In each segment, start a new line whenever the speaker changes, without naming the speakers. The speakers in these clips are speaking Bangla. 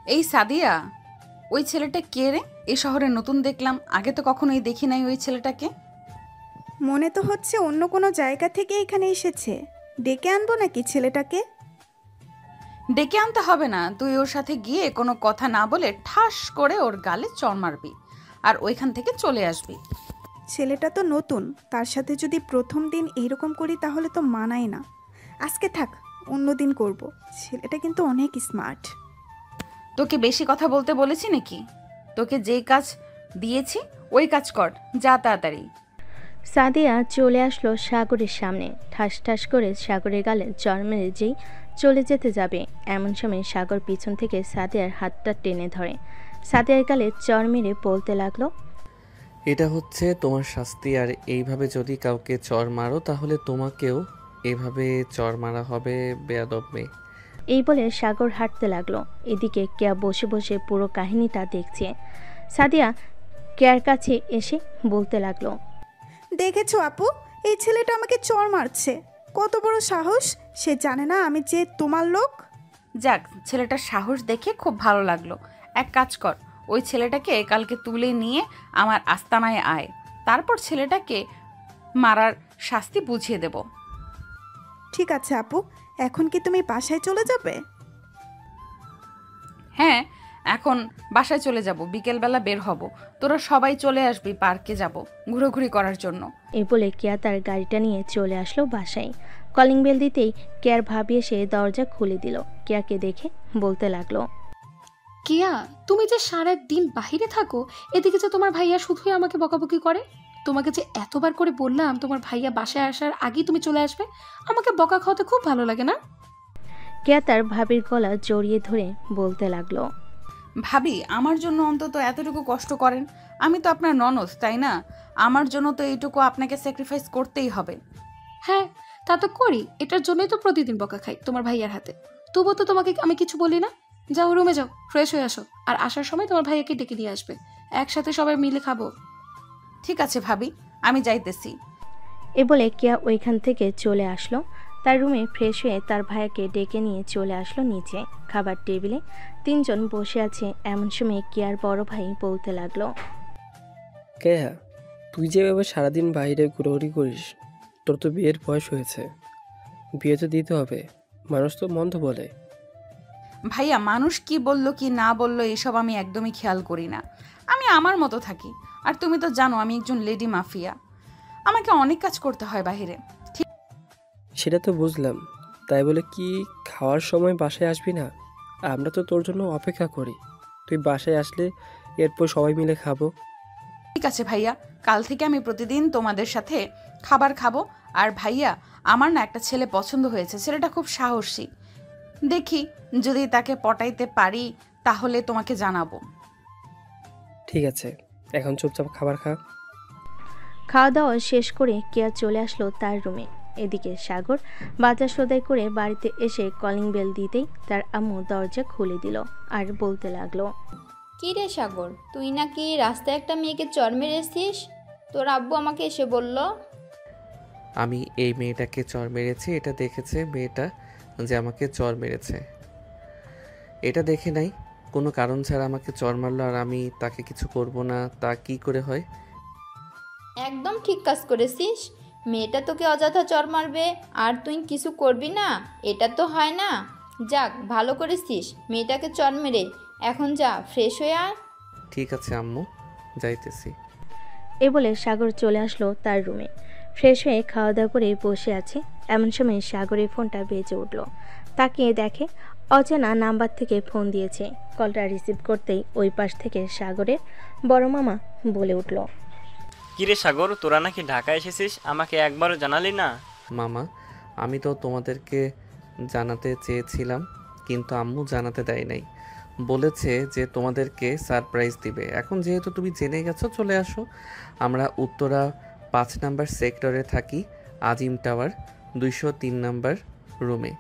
এই সাদিয়া, ওই ছেলেটা কে রে? এই শহরে নতুন দেখলাম, আগে তো কখনোই দেখি নাই ওই ছেলেটাকে।
মনে তো হচ্ছে অন্য কোনো জায়গা থেকে এখানে এসেছে। ডেকে আনবো নাকি ছেলেটাকে?
ডেকে আনতে হবে না, তুই ওর সাথে গিয়ে কোনো কথা না বলে ঠাস করে ওর গালে চড় মারবি আর ওইখান থেকে চলে আসবি।
ছেলেটা তো নতুন, তার সাথে যদি প্রথম দিন এইরকম করি তাহলে তো মানায় না। আজকে থাক, অন্য দিন করব। ছেলেটা কিন্তু অনেক স্মার্ট।
তোকে বেশি কথা বলতে বলেছি নাকি? তোকে যেই কাজ দিয়েছি ওই কাজ কর, যা তাড়াতাড়ি।
সাদিয়া চলে আসলো সাগরের সামনে, ঠাস ঠাস করে সাগরের গালে চড় মেরে যেই চলে যেতে যাবে, এমন সময় সাগর পিছন থেকে সাদিয়ার হাতটা টেনে ধরে। সাদিয়ার গালে চড় মেরে বলতে লাগলো,
এটা হচ্ছে তোমার শাস্তি, আর এইভাবে যদি কাউকে চড় মারো তাহলে তোমাকেও এভাবে চড় মারা হবে, বেয়াদব মেয়ে।
এই বলে সাগর হাঁটতে লাগলো। এদিকে কেয়া বসে বসে পুরো কাহিনীটা দেখছে। সাদিয়া কেয়ার কাছে এসে বলতে লাগলো,
দেখেছো আপু, এই ছেলেটা আমাকে চড় মারছে। কত বড় সাহস! সে জানে না আমি যে তোমার লোক।
যাক, ছেলেটার সাহস দেখে খুব ভালো লাগলো। এক কাজ কর, ওই ছেলেটাকে কালকে তুলে নিয়ে আমার আস্তানায় আয়, তারপর ছেলেটাকে মারার শাস্তি বুঝিয়ে দেব।
ঠিক আছে আপু, এখন কি তুমি বাসায় চলে যাবে?
হ্যাঁ, এখন বাসায় চলে যাব, বিকেলবেলা বের হব। তোরা সবাই চলে আসবি, পার্কে যাব ঘোরাঘুরি করার জন্য।
এই বলে কেয়া তার গাড়িটা নিয়ে চলে আসলো বাসায়। কলিং বেল দিতেই কেয়ার ভাবি এসে দরজা খুলে দিল। কেয়াকে দেখে বলতে লাগলো,
কেয়া, তুমি যে সারা দিন বাহিরে থাকো, এদিকে যে তোমার ভাইয়া শুধুই আমাকে বকাবকি করে। তোমাকে যে এতবার করে বললাম তোমার ভাইয়া বাসায় আসার আগেই তুমি চলে আসবে, আমাকে বকা খাওয়াতে খুব ভালো লাগে না?
কেয়া তার ভাবির গলা জড়িয়ে ধরে বলতে লাগলো,
ভাবি, আমার জন্য অন্তত এতটুকু কষ্ট করেন। আমি তো আপনার ননদ, তাই না? আমার জন্য তো এইটুকু আপনাকে স্যাক্রিফাইস করতেই হবে।
হ্যাঁ, তা তো করি, এটার জন্যই তো প্রতিদিন বকা খাই তোমার ভাইয়ার হাতে। তবুও তো তোমাকে আমি কিছু বলি না। যাও রুমে যাও, ফ্রেশ হয়ে আসো, আর আসার সময় তোমার ভাইয়াকে ডেকে নিয়ে আসবে, একসাথে সবাই মিলে খাবো।
ঠিক আছে ভাবি, আমি যাইতেছি।
এ বলে কেয়া ওইখান থেকে চলে আসলো। তার রুমে ফ্রেশ হয়ে তার ভাইয়াকে ডেকে নিয়ে চলে আসলো নিচে। খাবার টেবিলে তিনজন বসে আছে, এমন সময় কেয়ার বড় ভাই বলতে লাগলো,
কে হ্যাঁ, তুই যেভাবে সারাদিন বাইরে ঘোরাঘুরি করিস, তোর তো বিয়ের বয়স হয়েছে। বিয়ে তো দিতে হবে, মানুষ তো মন্দ বলে।
ভাইয়া, মানুষ কি বলল কি না বলল এসব আমি একদমই খেয়াল করি না। আমি আমার মতো থাকি। আর তুমি তো জানো আমি একজন লেডি মাফিয়া, আমাকে অনেক কাজ করতে হয় বাইরে।
সেটা তো বুঝলাম, তাই বলে কি খাওয়ার সময় বাসায় আসবি না? আমরা তো তোর জন্য অপেক্ষা করি। তুই বাসায় আসলে এরপর সবাই মিলে খাবো।
ঠিক আছে ভাইয়া, কাল থেকে আমি প্রতিদিন তোমাদের সাথে খাবার খাবো। আর ভাইয়া, আমার না একটা ছেলে পছন্দ হয়েছে, ছেলেটা খুব সাহসী। দেখি যদি তাকে পটাইতে পারি তাহলে তোমাকে জানাবো।
ঠিক আছে, এখন চুপচাপ খাবার খা।
খাওয়া দাওয়া শেষ করে কেয়া চলে আসলো তার রুমে। এদিকে সাগর বাজার সদাই করে বাড়িতে এসে কলিং বেল দিতেই তার আম্মু দরজা খুলে দিল আর বলতে লাগলো,
কি রে সাগর, তুই নাকি রাস্তায় একটা মেয়েকে চড় মেরেছিস? তোর আব্বু আমাকে এসে বলল।
আমি এই মেয়েটাকে চড় মেরেছি, এটা দেখেছে মেয়েটা যে আমাকে চড় মেরেছে। এটা দেখে নাই, কোনো কারণ ছাড়া আমাকে চড় মারলো আর আমি তাকে কিছু করব না, তা কি করে হয়?
একদম ঠিক কাজ করেছিস। মেয়েটা তোকে অযথা চড় মারবে আর তুই কিছু করবি না, এটা তো হয় না। যাক, ভালো করেছিস মেয়েটাকে চড় মেরে। এখন যা, ফ্রেশ হয়ে আয়।
ঠিক আছে আম্মু, যাইতেছি।
এ বলে সাগর চলে আসলো তার রুমে। ফ্রেশ হয়ে খাওয়া দাওয়া করে বসে আছে, এমন সময় সাগরের ফোনটা বেজে উঠল। তাকিয়ে দেখে অচেনা নাম্বার থেকে ফোন দিয়েছে। কলটা রিসিভ করতেই ওই পাশ থেকে সাগরের বড় মামা বলে উঠল,
কিরে সাগর, তোরা নাকি ঢাকা এসেছিস, আমাকে একবারও জানালি না?
মামা, আমি তো তোমাদেরকে জানাতে চেয়েছিলাম, কিন্তু আম্মু জানাতে দেয় নাই। বলেছে যে তোমাদেরকে সারপ্রাইজ দিবে। এখন যেহেতু তুমি জেনে গেছো, চলে আসো। আমরা উত্তরা 5 নাম্বার সেক্টরে থাকি, আজিম টাওয়ার 203 নাম্বার রুমে।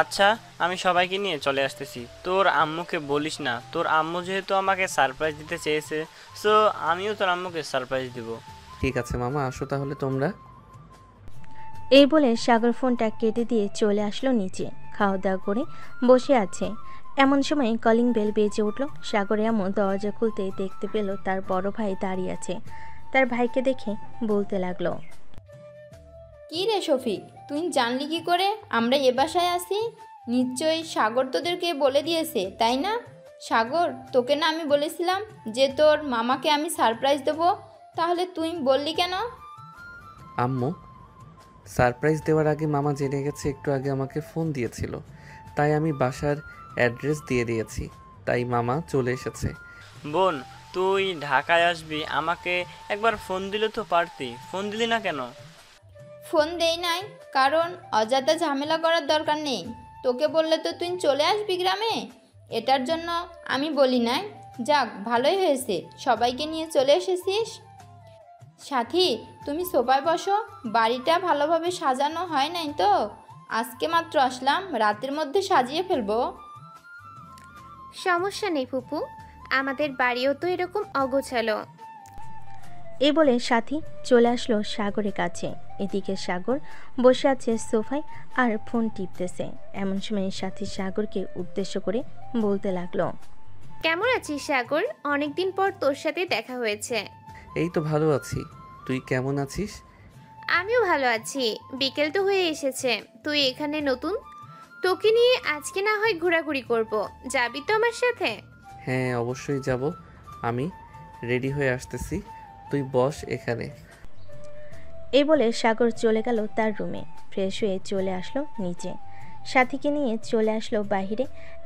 আচ্ছা, আমি সবাইকে নিয়ে চলে আসতেছি। তোর আম্মুকে বলিস না, তোর আম্মু যেহেতু আমাকে সারপ্রাইজ দিতে চেয়েছে, সো আমিও তোর আম্মুকে সারপ্রাইজ দিব।
ঠিক আছে মামা, আসো তাহলে তোমরা।
এই বলে সাগর ফোনটা কেটে দিয়ে চলে আসলো নিচে। খাওয়া দাওয়া করে বসে আছে, এমন সময় কলিং বেল বেজে উঠল। সাগর এমন দরজা খুলতে দেখতে পেল তার বড় ভাই দাঁড়িয়ে আছে। তার ভাইকে দেখে বলতে লাগলো,
কি রে শফিক, তুই জানলি কি করে আমরা এ বাসায় আসি? নিশ্চয়ই সাগর তোদেরকে বলে দিয়েছে, তাই না? সাগর, তোকে না আমি বলেছিলাম যে তোর মামাকে আমি সারপ্রাইজ দেবো, তাহলে তুই বললি কেন?
আম্মু, সারপ্রাইজ দেওয়ার আগে মামা জেনে গেছে, একটু আগে আমাকে ফোন দিয়েছিল, তাই আমি বাসার অ্যাড্রেস দিয়ে দিয়েছি, তাই মামা চলে এসেছে।
বোন, তুই ঢাকায় আসবি, আমাকে একবার ফোন দিলে তো পারতি, ফোন দিলি না কেন?
ফোন দেই নাই কারণ অযথা ঝামেলা করার দরকার নেই। তোকে বললে তো তুই চলে আসবি গ্রামে, এটার জন্য আমি বলি নাই। যাক, ভালোই হয়েছে সবাইকে নিয়ে চলে এসেছিস। সাথী, তুমি সোফায় বসো, বাড়িটা ভালোভাবে সাজানো হয় নাই তো, আজকে মাত্র আসলাম, রাতের মধ্যে সাজিয়ে ফেলবো।
সমস্যা নেই ফুপু, আমাদের বাড়িও তো এরকম অগোছালো।
এই বলে সাথী চলে আসলো সাগরের কাছে। এদিকে সাগর বসে আছে সোফায় আর ফোন টিপতেছে। এমন সময় সাথী সাগরকে উদ্দেশ্য করে বলতে লাগলো,
কেমন আছিস সাগর? অনেকদিন পর তোর সাথে দেখা হয়েছে।
এই তো ভালো আছি, তুই কেমন আছিস?
আমিও ভালো আছি। বিকেল তো হয়ে এসেছে, তুই এখানে নতুন, তোকে নিয়ে আজকে না হয় ঘোরাঘুরি করব, যাবি তো আমার সাথে?
হ্যাঁ, অবশ্যই যাব, আমি রেডি হয়ে আসতেছি, তুই বস এখানে।
এই বলে সাগর চলে গেল তার রুমে। ফ্রেশ হয়ে চলে আসলো নিচে। সাথীকে নিয়ে চলে আসলো বাইরে।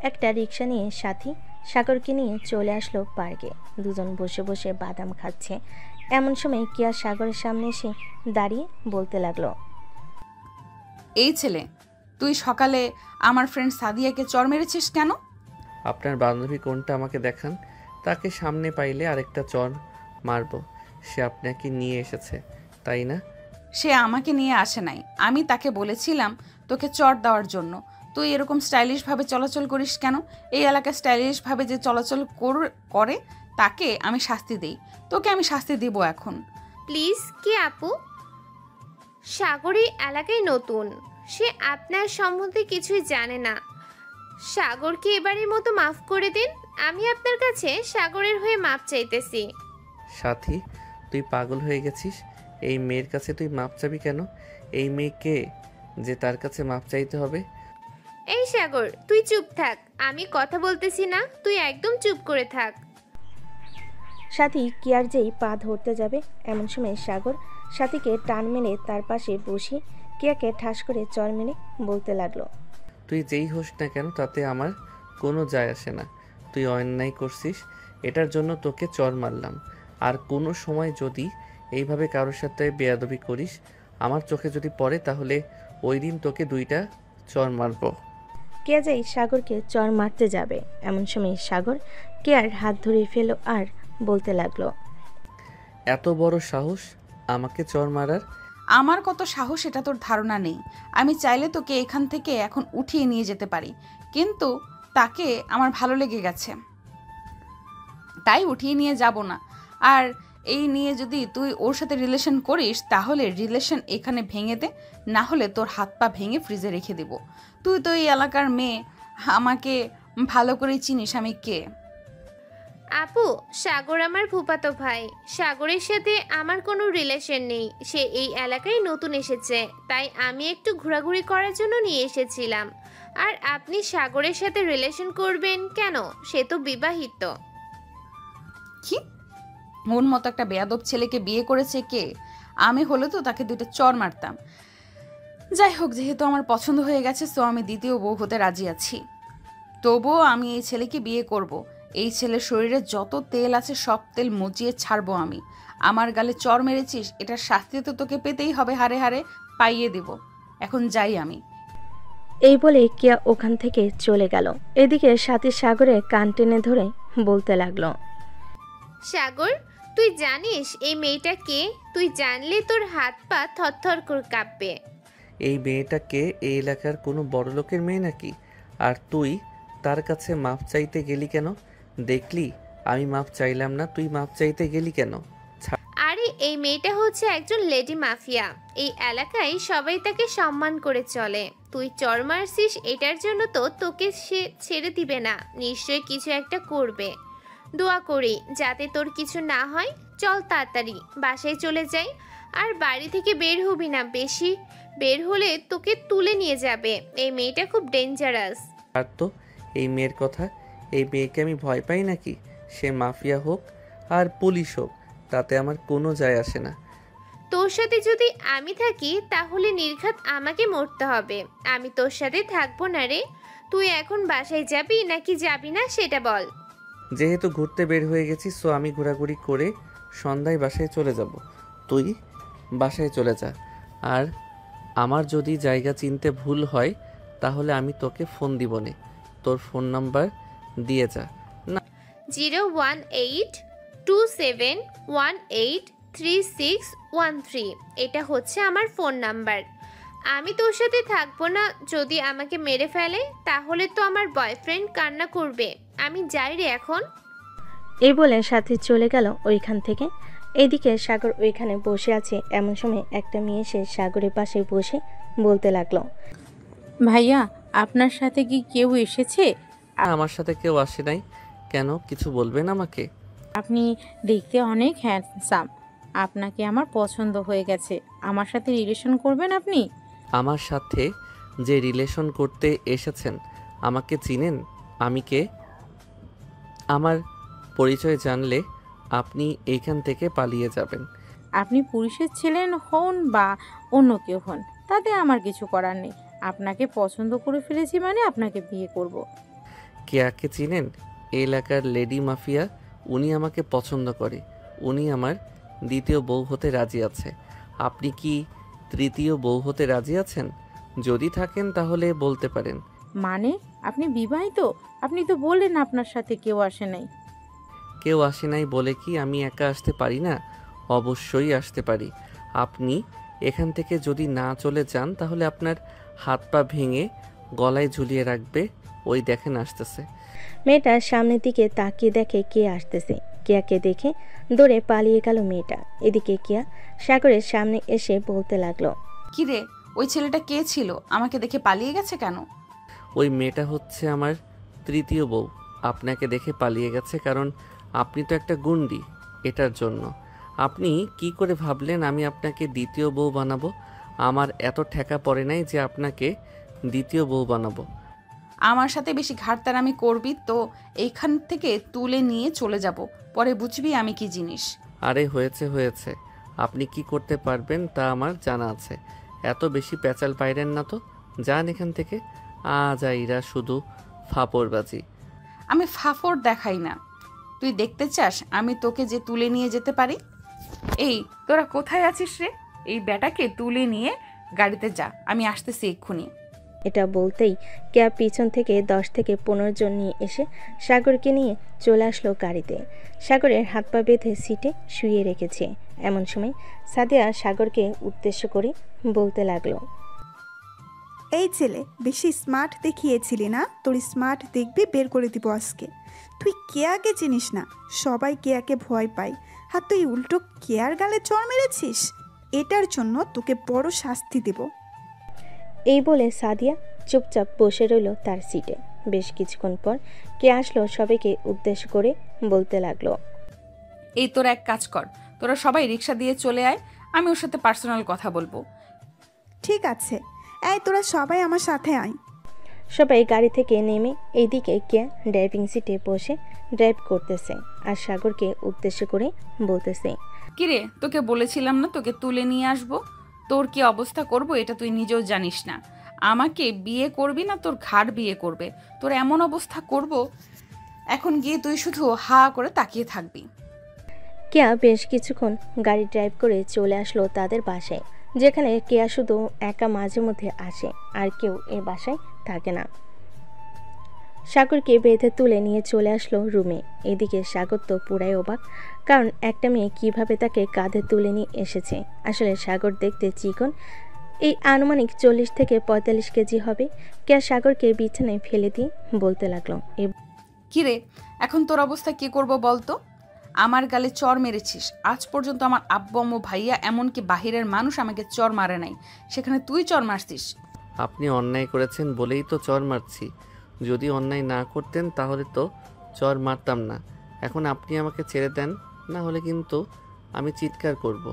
একটা রিক্সা নিয়ে সাথী সাগরকে নিয়ে চলে আসলো পার্কে। দুজন বসে বসে বাদাম খাচ্ছে। এমন সময় কিয়া সাগরের সামনে এসে দাঁড়িয়ে বলতে লাগলো,
এই ছেলে, তুই সকালে আমার ফ্রেন্ড সাদিয়াকে চর মেরেছিস কেন?
আপনার বান্ধবী কোনটা আমাকে দেখান, তাকে সামনে পাইলে আরেকটা চর মারবো। সে আপনাকে নিয়ে এসেছে, তাই না?
সে আমাকে নিয়ে আসে নাই, আমি তাকে বলেছিলাম তোকে চর দেওয়ার জন্য। তুই এরকম স্টাইলিশভাবে চলাচল করিস কেন? এই এলাকায় স্টাইলিশভাবে যে চলাচল করে তাকে আমি শাস্তি দেই, তোকে আমি শাস্তি দিব এখন।
প্লিজ কি আপু, সাগর এই এলাকায় নতুন, সে আপনার সম্বন্ধে কিছুই জানে না। সাগরকে এবারের মতো মাফ করে দিন, আমি আপনার কাছে সাগরের হয়ে মাপ চাইতেছি।
সাথী, তুই পাগল হয়ে গেছিস? এই মেয়ের কাছে তুই মাপ চাবি কেন? এই মেয়েকে যে তার কাছে মাপ চাইতে হবে?
এই সাগর, তুই চুপ থাক, আমি কথা বলতেছি না, তুই একদম চুপ করে থাক।
সাথী কিয়ার যেই পা ধরতে যাবে, এমন সময় সাগর সাথীকে টান মেরে তার পাশে বসিয়ে কিয়াকে ঠাস করে চর মেরে বলতে লাগলো,
তুই যেই হোস না কেন তাতে আমার কোনো যায় আসে না। তুই অন্যায় করছিস, এটার জন্য তোকে চর মারলাম। আর কোনো সময় যদি এইভাবে কারোর সাথে বেয়াদবি করিস, আমার চোখে যদি পড়ে, তাহলে ওই দিন তোকে 2টা চর মারবো।
কিয়া যেই সাগরকে চর মারতে যাবে, এমন সময় সাগর কিয়ার হাত ধরে ফেলো আর বলতে লাগলো,
এত বড় সাহস আমাকে চর মারার?
আমার কত সাহস এটা তোর ধারণা নেই। আমি চাইলে তোকে এখান থেকে এখন উঠিয়ে নিয়ে যেতে পারি, কিন্তু তাকে আমার ভালো লেগে গেছে, তাই উঠিয়ে নিয়ে যাব না। আর এই নিয়ে যদি তুই ওর সাথে রিলেশন করিস, তাহলে রিলেশন এখানে ভেঙে দে, না হলে তোর হাত পা ভেঙে ফ্রিজে রেখে দিব। তুই তো এই এলাকার মেয়ে, আমাকে ভালো করেই চিনিস আমি কে।
আপু, সাগর আমার ফুফাতো ভাই, সাগরের সাথে আমার কোনো রিলেশন নেই, সে এই এলাকায় নতুন এসেছে, তাই আমি একটু ঘোরাঘুরি করার জন্য নিয়ে এসেছিলাম। আর আপনি সাগরের সাথে রিলেশন করবেন কেন? সে তো বিবাহিত।
কি, মন মতো একটা বেয়াদব ছেলেকে বিয়ে করেছে কে? আমি হলে তো তাকে 2টা চর মারতাম। যাই হোক, যেহেতু আমার পছন্দ হয়ে গেছে, সো আমি দ্বিতীয় বউ হতে রাজি আছি। তবুও আমি এই ছেলেকে বিয়ে করব। এই ছেলের শরীরে যত তেল আছে সব তেল মুচিয়ে ছাড়বো আমি। আমার গালে চর মেরেছিস, এটার শাস্তি তো তোকে পেতেই হবে, হারে হারে পাইয়ে দেব। এখন যাই আমি।
এই বলে কিয়া ওখান থেকে চলে গেল। এদিকে সাথী সাগরে কান টেনে ধরে বলতে লাগলো,
সাগর, তুই জানিস এই মেয়েটা কে? তুই জানলে তোর হাত পা থরথর করে কাঁপবে।
এই মেয়েটাকে এই এলাকার কোনো বড় লোকের মেয়ে নাকি? আর তুই তার কাছে মাপ চাইতে গেলি কেন? দেখলি আমি মাপ চাইলাম না, তুই মাপ চাইতে গেলি কেন?
আরে এই মেয়েটা হচ্ছে একজন লেডি মাফিয়া, এই এলাকায় সবাই তাকে সম্মান করে চলে। তুই চর মারছিস এটার জন্য তো তোকে সে ছেড়ে দিবে না, নিশ্চয়ই কিছু একটা করবে। দোয়া করি যাতে তোর কিছু না হয়। চল তাড়াতাড়ি বাসায় চলে যাই, আর বাড়ি থেকে বের হবি না বেশি, বের হলে তোকে তুলে নিয়ে যাবে। এই মেয়েটা খুব ডেঞ্জারাস।
আর তো এই মেয়ের কথা, এই মেয়েকে আমি ভয় পাই নাকি? সে মাফিয়া হোক আর পুলিশ হোক, তাতে আমার কোনো যায় আসে না।
তোর সাথে যদি আমি থাকি তাহলে নির্ঘাত আমাকে মরতে হবে। আমি তোর সাথে থাকবো না রে। তুই এখন বাসায় যাবি নাকি যাবি না সেটা বল।
যেহেতু ঘুরতে বের হয়ে গেছি, সো আমি ঘোরাঘুরি করে সন্ধ্যায় বাসায় চলে যাব। তুই বাসায় চলে যা, আর আমার যদি জায়গা চিনতে ভুল হয় তাহলে আমি তোকে ফোন দিব নে। তোর ফোন নাম্বার দিয়ে যা।
01827183613। এটা হচ্ছে আমার ফোন নাম্বার। আমি তোর সাথে থাকবো না, যদি আমাকে মেরে ফেলে তাহলে তো আমার বয়ফ্রেন্ড কান্না করবে। আমি যাই রে এখন।
এই বলে সাথী চলে গেল ওইখান থেকে। এদিকে সাগর ওইখানে বসে আছে। এমন সময় একটা মেয়ে এসে সাগরের পাশে বসে বলতে লাগলো,
ভাইয়া আপনার সাথে কি কেউ এসেছে?
আমার সাথে কেউ আসে নাই। কেন, কিছু বলবেন আমাকে?
আপনি দেখতে অনেক হ্যান্ডসাম, আপনাকে আমার পছন্দ হয়ে গেছে। আমার সাথে রিলেশন করবেন আপনি?
আমার সাথে যে রিলেশন করতে এসেছেন, আমাকে চিনেন? আমি কে? আমার পরিচয় জানলে আপনি এইখান থেকে পালিয়ে যাবেন।
আপনি পুলিশের ছিলেন হন বা অন্য কেউ হন, তাতে আমার কিছু করার নেই। আপনাকে পছন্দ করে ফেলেছি মানে আপনাকে বিয়ে করব।
কেয়াকে চিনেন? এই এলাকার লেডি মাফিয়া। উনি আমাকে পছন্দ করে। উনি আমার দ্বিতীয় বউ হতে রাজি আছে। আপনি কি তৃতীয় বউ হতে রাজি আছেন? যদি থাকেন তাহলে বলতে পারেন।
মানে আপনি বিবাহিত? আপনি তো বললেন আপনার সাথে কেউ আসে নাই।
কেউ আসে নাই বলে কি আমি একা আসতে পারি না? অবশ্যই আসতে পারি। আপনি এখান থেকে যদি না চলে যান তাহলে আপনার হাত পা ভেঙে গলায় ঝুলিয়ে রাখবে। ওই দেখেন আসতেছে।
মেয়েটা সামনের দিকে তাকিয়ে দেখে কে আসতেছে। কেয়াকে দেখে দৌড়ে পালিয়ে গেল মেয়েটা। এদিকে কেয়া সাগরের সামনে এসে বলতে লাগলো,
কিরে, ওই ছেলেটা কে ছিল? আমাকে দেখে পালিয়ে গেছে কেন?
ওই মেয়েটা হচ্ছে আমার তৃতীয় বউ। আপনাকে দেখে পালিয়ে গেছে কারণ আপনি তো একটা গুন্ডি। এটার জন্য। আপনি কি করে ভাবলেন আমি আপনাকে দ্বিতীয় বউ বানাবো? আমার এত ঠেকা পড়ে নাই যে আপনাকে দ্বিতীয় বউ বানাবো।
আমার সাথে বেশি ঘাটতারামি করবি তো এইখান থেকে তুলে নিয়ে চলে যাব, পরে বুঝবি আমি কি জিনিস।
আরে হয়েছে হয়েছে, আপনি কি করতে পারবেন তা আমার জানা আছে। এত বেশি প্যাচাল পাইরেন না তো। যান এখান থেকে। আইরা শুধু ফাপড়বাজি।
আমি ফাফর দেখাই না। তুই দেখতে চাস আমি তোকে যে তুলে নিয়ে যেতে পারি? এই তোরা কোথায় আছিস রে? এই ব্যাটাকে তুলে নিয়ে গাড়িতে যা, আমি আসতেছি এক্ষুনি।
এটা বলতেই কেয়া পিছন থেকে 10 থেকে 15 জন নিয়ে এসে সাগরকে নিয়ে চলে আসলো গাড়িতে। সাগরের হাত পা বেঁধে সিটে শুয়ে রেখেছে। এমন সময় সাদিয়া সাগরকে উদ্দেশ্য করে বলতে লাগলো,
এই ছেলে, বেশি স্মার্ট দেখিয়েছিলি না? তোর স্মার্ট দেখবি বের করে দিব আজকে। তুই কেয়াকে চিনিস না, সবাই কেয়াকে ভয় পায়, আর তুই উল্টো কেয়ার গালে চড় মেরেছিস। এটার জন্য তোকে বড় শাস্তি দেব।
এই বলে সাদিয়া চুপচাপ বসে রইল তার সিটে। বেশ কিছুক্ষণ পর কে আসলো সবাইকে উদ্দেশ্য করে বলতে লাগলো,
এই তোরা এক কাজ কর, তোরা সবাই রিক্সা দিয়ে চলে আয়, আমি ওর সাথে পার্সোনাল কথা বলবো।
ঠিক আছে, এই তোরা সবাই আমার সাথে আয়।
সবাই গাড়ি থেকে নেমে এইদিকে কে ড্রাইভিং সিটে বসে ড্রাইভ করতেছে আর সাগরকে উদ্দেশ্য করে বলতেছে,
কিরে, তোকে বলেছিলাম না তোকে তুলে নিয়ে আসবো? তোর কি অবস্থা করব এটা তুই নিজেও জানিস না। আমাকে বিয়ে করবি না তোর ঘাড় বিয়ে করবে। তোর এমন অবস্থা করব, এখন গিয়ে তুই শুধু হা করে তাকিয়ে থাকবি।
কেয়া বেশ কিছুক্ষণ গাড়ি ড্রাইভ করে চলে আসলো তাদের বাসায়, যেখানে কেয়া শুধু একা মাঝে মধ্যে আসে, আর কেউ এই বাসায় থাকে না। সাগরকে বেঁধে তুলে নিয়ে চলে আসলো রুমে। এদিকে সাগর তো পুরাই অবাক, কারণ একটা মেয়ে কিভাবে তাকে কাঁধে তুলে নিয়ে এসেছে। আসলে সাগর দেখতে চিকন, এই আনুমানিক 40 থেকে 45 কেজি হবে। কেয়া সাগরকে বিছানায় ফেলে দিয়ে বলতে লাগলো,
কিরে, এখন তোর অবস্থা কি করব বলতো? আমার গালে চর মেরেছিস, আজ পর্যন্ত আমার আব্বু আম্মু ভাইয়া এমনকি বাহিরের মানুষ আমাকে চর মারে নাই, সেখানে তুই চর মারছিস।
আপনি অন্যায় করেছেন বলেই তো চর মারছি। যদি অন্যায় না করতেন তাহলে তো চর মারতাম না। এখন আপনি আমাকে ছেড়ে দেন, না হলে কিন্তু আমি চিৎকার করব।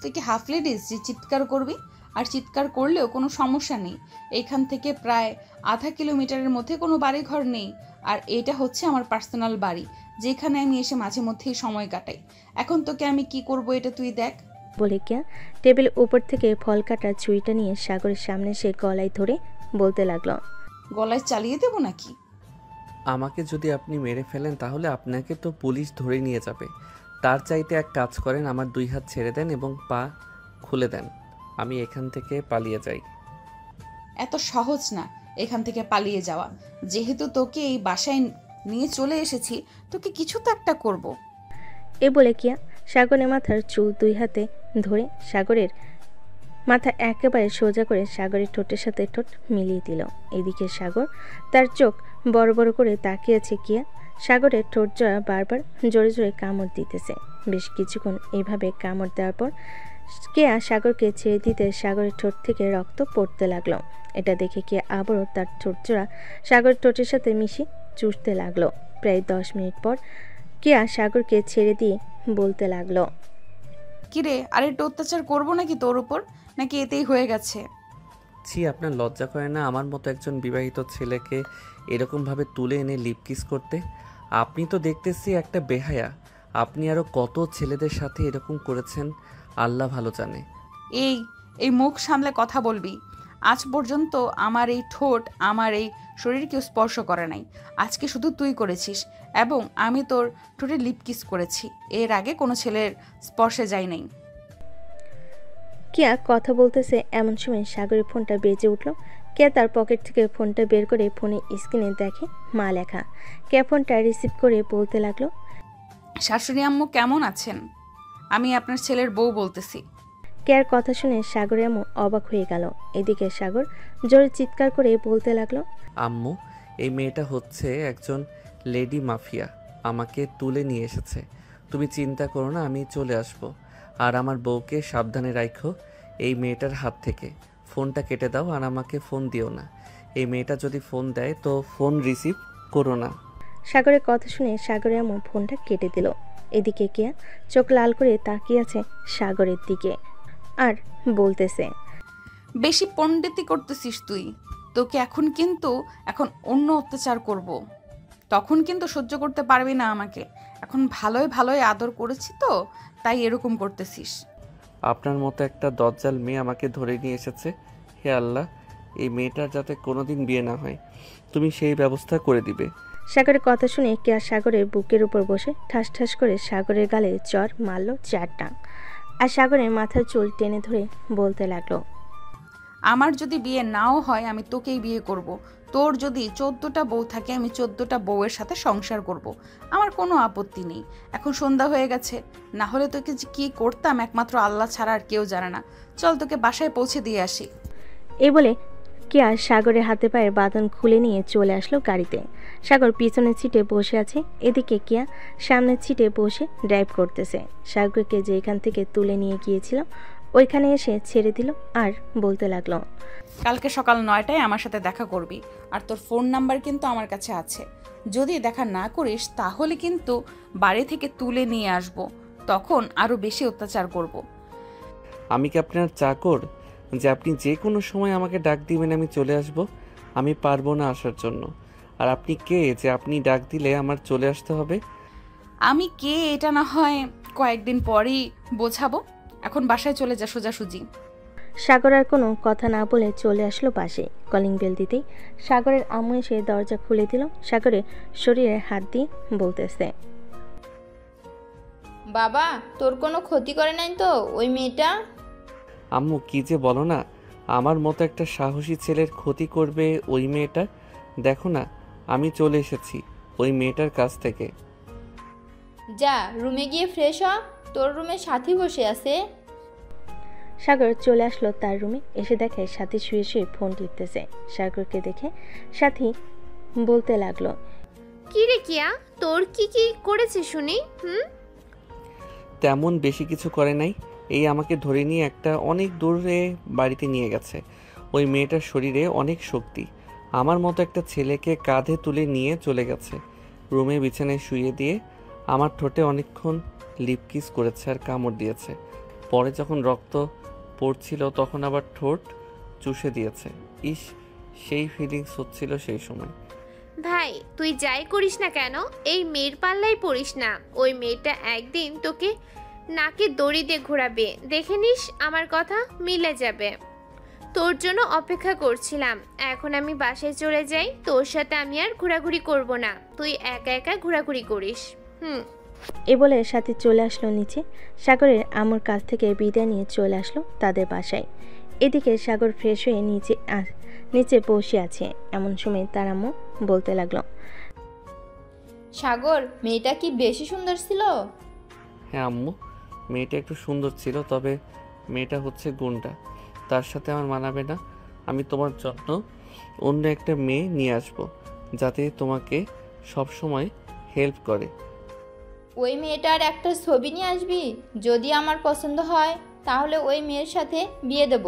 তুই কি হাফ লেডিস যে চিৎকার করবি? আর চিৎকার করলেও কোনো সমস্যা নেই। এইখান থেকে প্রায় আধা কিলোমিটারের মধ্যে কোনো বাড়ি ঘর নেই। আর এটা হচ্ছে আমার পার্সোনাল বাড়ি, যেখানে আমি এসে মাঝে মধ্যেই সময় কাটাই। এখন তোকে আমি কি করব এটা তুই দেখ।
বলে কিয়া টেবিলের উপর থেকে ফল কাটার ছুরিটা নিয়ে সাগরের সামনে সে গলায় ধরে বলতে লাগলো,
গলায় চালিয়ে দেবো নাকি?
আমাকে যদি আপনি মেরে ফেলেন তাহলে আপনাকে তো পুলিশ ধরে নিয়ে যাবে। তার চাইতে এক কাজ করেন, আমার 2 হাত ছেড়ে দেন এবং পা খুলে দেন, আমি এখান থেকে পালিয়ে যাই।
এত সহজ না এখান থেকে পালিয়ে যাওয়া। যেহেতু তোকে এই বাসায় নিয়ে চলে এসেছি, তোকে কিছু তো একটা করব।
এ বলে কিয়া সাগরের মাথার চুল 2 হাতে ধরে সাগরের মাথা একেবারে সোজা করে সাগরের ঠোঁটের সাথে ঠোঁট মিলিয়ে দিল। এদিকে সাগর তার চোখ বড় বড় করে তাকিয়েছে কিয়া। সাগরের ঠোঁট জোড়া বারবার জোরে জোরে কামড় দিতেছে। বেশ কিছুক্ষণ এইভাবে কামড় দেওয়ার পর কেয়া সাগরকে ছেড়ে দিতে সাগরের ঠোঁট থেকে রক্ত পড়তে লাগলো। এটা দেখে কেয়া আবারও তার ঠোঁট জোড়া সাগরের ঠোঁটের সাথে মিশিয়ে চুষতে লাগলো। প্রায় 10 মিনিট পর কেয়া সাগরকে ছেড়ে দিয়ে বলতে লাগলো,
কিরে, আর একটু অত্যাচার করবো নাকি তোর উপর, নাকি এতেই হয়ে গেছে?
ছি, আপনার লজ্জা করে না আমার মতো একজন বিবাহিত ছেলেকে এরকমভাবে তুলে এনে লিপ কিস করতে? আপনি তো দেখতেছি একটা বেহায়া। আপনি আরও কত ছেলেদের সাথে এরকম করেছেন আল্লাহ ভালো জানে।
এই এই মুখ সামলে কথা বলবি। আজ পর্যন্ত আমার এই ঠোঁট আমার এই শরীর কেউ স্পর্শ করে নাই। আজকে শুধু তুই করেছিস, এবং আমি তোর ঠোঁটে লিপ কিস করেছি। এর আগে কোনো ছেলের স্পর্শে যাই নাই।
কেয়া কথা বলতেছে এমন সময় সাগরের ফোনটা বেজে উঠল। কেয়া তার পকেট থেকে ফোনটা বের করে ফোনের স্ক্রিনে দেখে মা লেখা। কেয়া ফোনটা রিসিভ করে বলতে লাগলো,
শাশুড়ি আম্মু কেমন আছেন? আমি আপনার ছেলের বউ বলতেছি।
কেয়ার কথা শুনে সাগরের আম্মু অবাক হয়ে গেল। এদিকে সাগর জোরে চিৎকার করে বলতে লাগলো,
আম্মু, এই মেয়েটা হচ্ছে একজন লেডি মাফিয়া, আমাকে তুলে নিয়ে এসেছে। তুমি চিন্তা করো না, আমি চলে আসব। আর আমার বউকে সাবধানে রাখো এই মেয়েটার হাত থেকে। ফোনটা কেটে দাও আর আমাকে ফোন দিও না। এই মেয়েটা যদি ফোন দেয় তো ফোন রিসিভ করো না।
সাগরের কথা শুনে সাগরের আম্মু ফোনটা কেটে দিল। এদিকে কেয়া চোখ লাল করে তাকিয়ে আছে সাগরের দিকে আর বলতেছে,
বেশি পণ্ডিতি করতেছিস তুই। তোকে এখন অন্য অত্যাচার করব। তখন কিন্তু সহ্য করতে পারবি না আমাকে। এখন ভালোই ভালোই আদর করেছি তো, তাই এরকম করতেছিস।
আপনার মতো একটা দজ্জাল মেয়ে আমাকে ধরে নিয়ে এসেছে। হে আল্লাহ, এই মেয়েটার যাতে কোনোদিন বিয়ে না হয়, তুমি সেই ব্যবস্থা করে দিবে।
সাগরের কথা শুনে কেয়া সাগরের বুকের উপর বসে ঠাস ঠাস করে সাগরের গালে চর মারল 4টা। আর সাগরের মাথার চুল টেনে ধরে বলতে লাগলো,
আমার যদি বিয়ে নাও হয় আমি তোকেই বিয়ে করব। তোর যদি 14টা বউ থাকে আমি 14টা বউয়ের সাথে সংসার করব। আমার কোনো আপত্তি নেই। এখন সন্ধ্যা হয়ে গেছে, না হলে তোকে যে কী করতাম একমাত্র আল্লাহ ছাড়া আর কেউ জানে না। চল তোকে বাসায় পৌঁছে দিয়ে আসি।
এই বলে কেয়া সাগরের হাতে পায়ের বাঁধন খুলে নিয়ে চলে আসলো গাড়িতে। সাগর পিছনের সিটে বসে আছে। এদিকে কেয়া সামনের সিটে বসে ড্রাইভ করতেছে। সাগরকে যেখান থেকে তুলে নিয়ে গিয়েছিল ওইখানে এসে ছেড়ে দিল আর বলতে লাগলো,
কালকে সকাল 9টায় আমার সাথে দেখা করবি। আর তোর ফোন নাম্বার কিন্তু আমার কাছে আছে। যদি দেখা না করিস তাহলে কিন্তু বাড়ি থেকে তুলে নিয়ে আসব। তখন আরও বেশি অত্যাচার করব।
আমি কি আপনার চাকর যে আপনি যে কোনো সময় আমাকে ডাক দিবেন আমি চলে আসব? আমি পারবো না আসার জন্য। আর আপনি কে যে আপনি ডাক দিলে আমার চলে আসতে হবে?
আমি কে এটা না হয় কয়েকদিন পরই বোঝাবো। এখন বাসায় চলে যা সোজাসুজি।
সাগর আর কোনো কথা না বলে চলে আসলো পাশে। কলিং বেল দিতেই সাগরের আম্মু এসে দরজা খুলে দিল। সাগরের শরীরে হাত দিয়ে বলতেছে,
বাবা, তোর কোনো ক্ষতি করে নাই তো ওই মেয়েটা?
আম্মু কি যে বলো না, আমার মতো একটা সাহসী ছেলের ক্ষতি করবে ওই মেয়েটা? দেখো না, আমি চলে এসেছি ওই মেয়েটার কাছ থেকে।
যা রুমে গিয়ে ফ্রেশ হ, তোর রুমে সাথী বসে আছে।
সাগর চলে আসলো তার রুমে। এসে দেখে সাথী শুয়ে শুয়ে ফোন টিপতেছে। সাগরকে দেখে সাথী বলতে লাগলো,
কি রে কিয়া, তোর কি কি করেছে শুনি?
তেমন বেশি কিছু করে নাই। এই আমাকে ধরে নিয়ে একটা অনেক দূরে বাড়িতে নিয়ে গেছে। ওই মেয়েটার শরীরে অনেক শক্তি। আমার মতো একটা ছেলেকে কাঁধে তুলে নিয়ে চলে গেছে। রুমে বিছানায় শুইয়ে দিয়ে আমার ঠোঁটে অনেকক্ষণ লিপ কিস করেছে আর কামড় দিয়েছে। পরে যখন রক্ত পড়ছিল তখন আবার ঠোঁট চুষে দিয়েছে। ইস, সেই ফিলিংস হচ্ছিল সেই সময়।
ভাই তুই যাই করিস না কেন এই মেয়ের পাল্লাই পড়িস না। ওই মেয়েটা একদিন তোকে নাকে দড়ি দিয়ে ঘোরাবে, দেখে নিস আমার কথা মিলে যাবে। তোর জন্য অপেক্ষা করছিলাম। এখন আমি বাসায় চলে যাই, তোর সাথে আমি আর ঘোরাঘুরি করব না, তুই একা একা ঘোরাঘুরি করিস।
এ বলে সাথী চলে আসলো নিচে। সাগরের আম্মুর কাছ থেকে বিদায় নিয়ে চলে আসলো তাদের বাসায়। এদিকে সাগর ফ্রেশ হয়ে নিচে বসে আছে। এমন সময় তার আম্মু বলতে লাগলো,
সাগর, মেয়েটা কি বেশি সুন্দর ছিল?
হ্যাঁ আম্মু, মেয়েটা একটু সুন্দর ছিল, তবে মেয়েটা হচ্ছে গুন্ডা, তার সাথে আমার মানাবে না। আমি তোমার জন্য অন্য একটা মেয়ে নিয়ে আসবো, যাতে তোমাকে সব সময় হেল্প করে।
ওই মেয়েটার একটা ছবি নিয়ে আসবি। যদি আমার পছন্দ হয় তাহলে ওই মেয়ের সাথে বিয়ে দেব।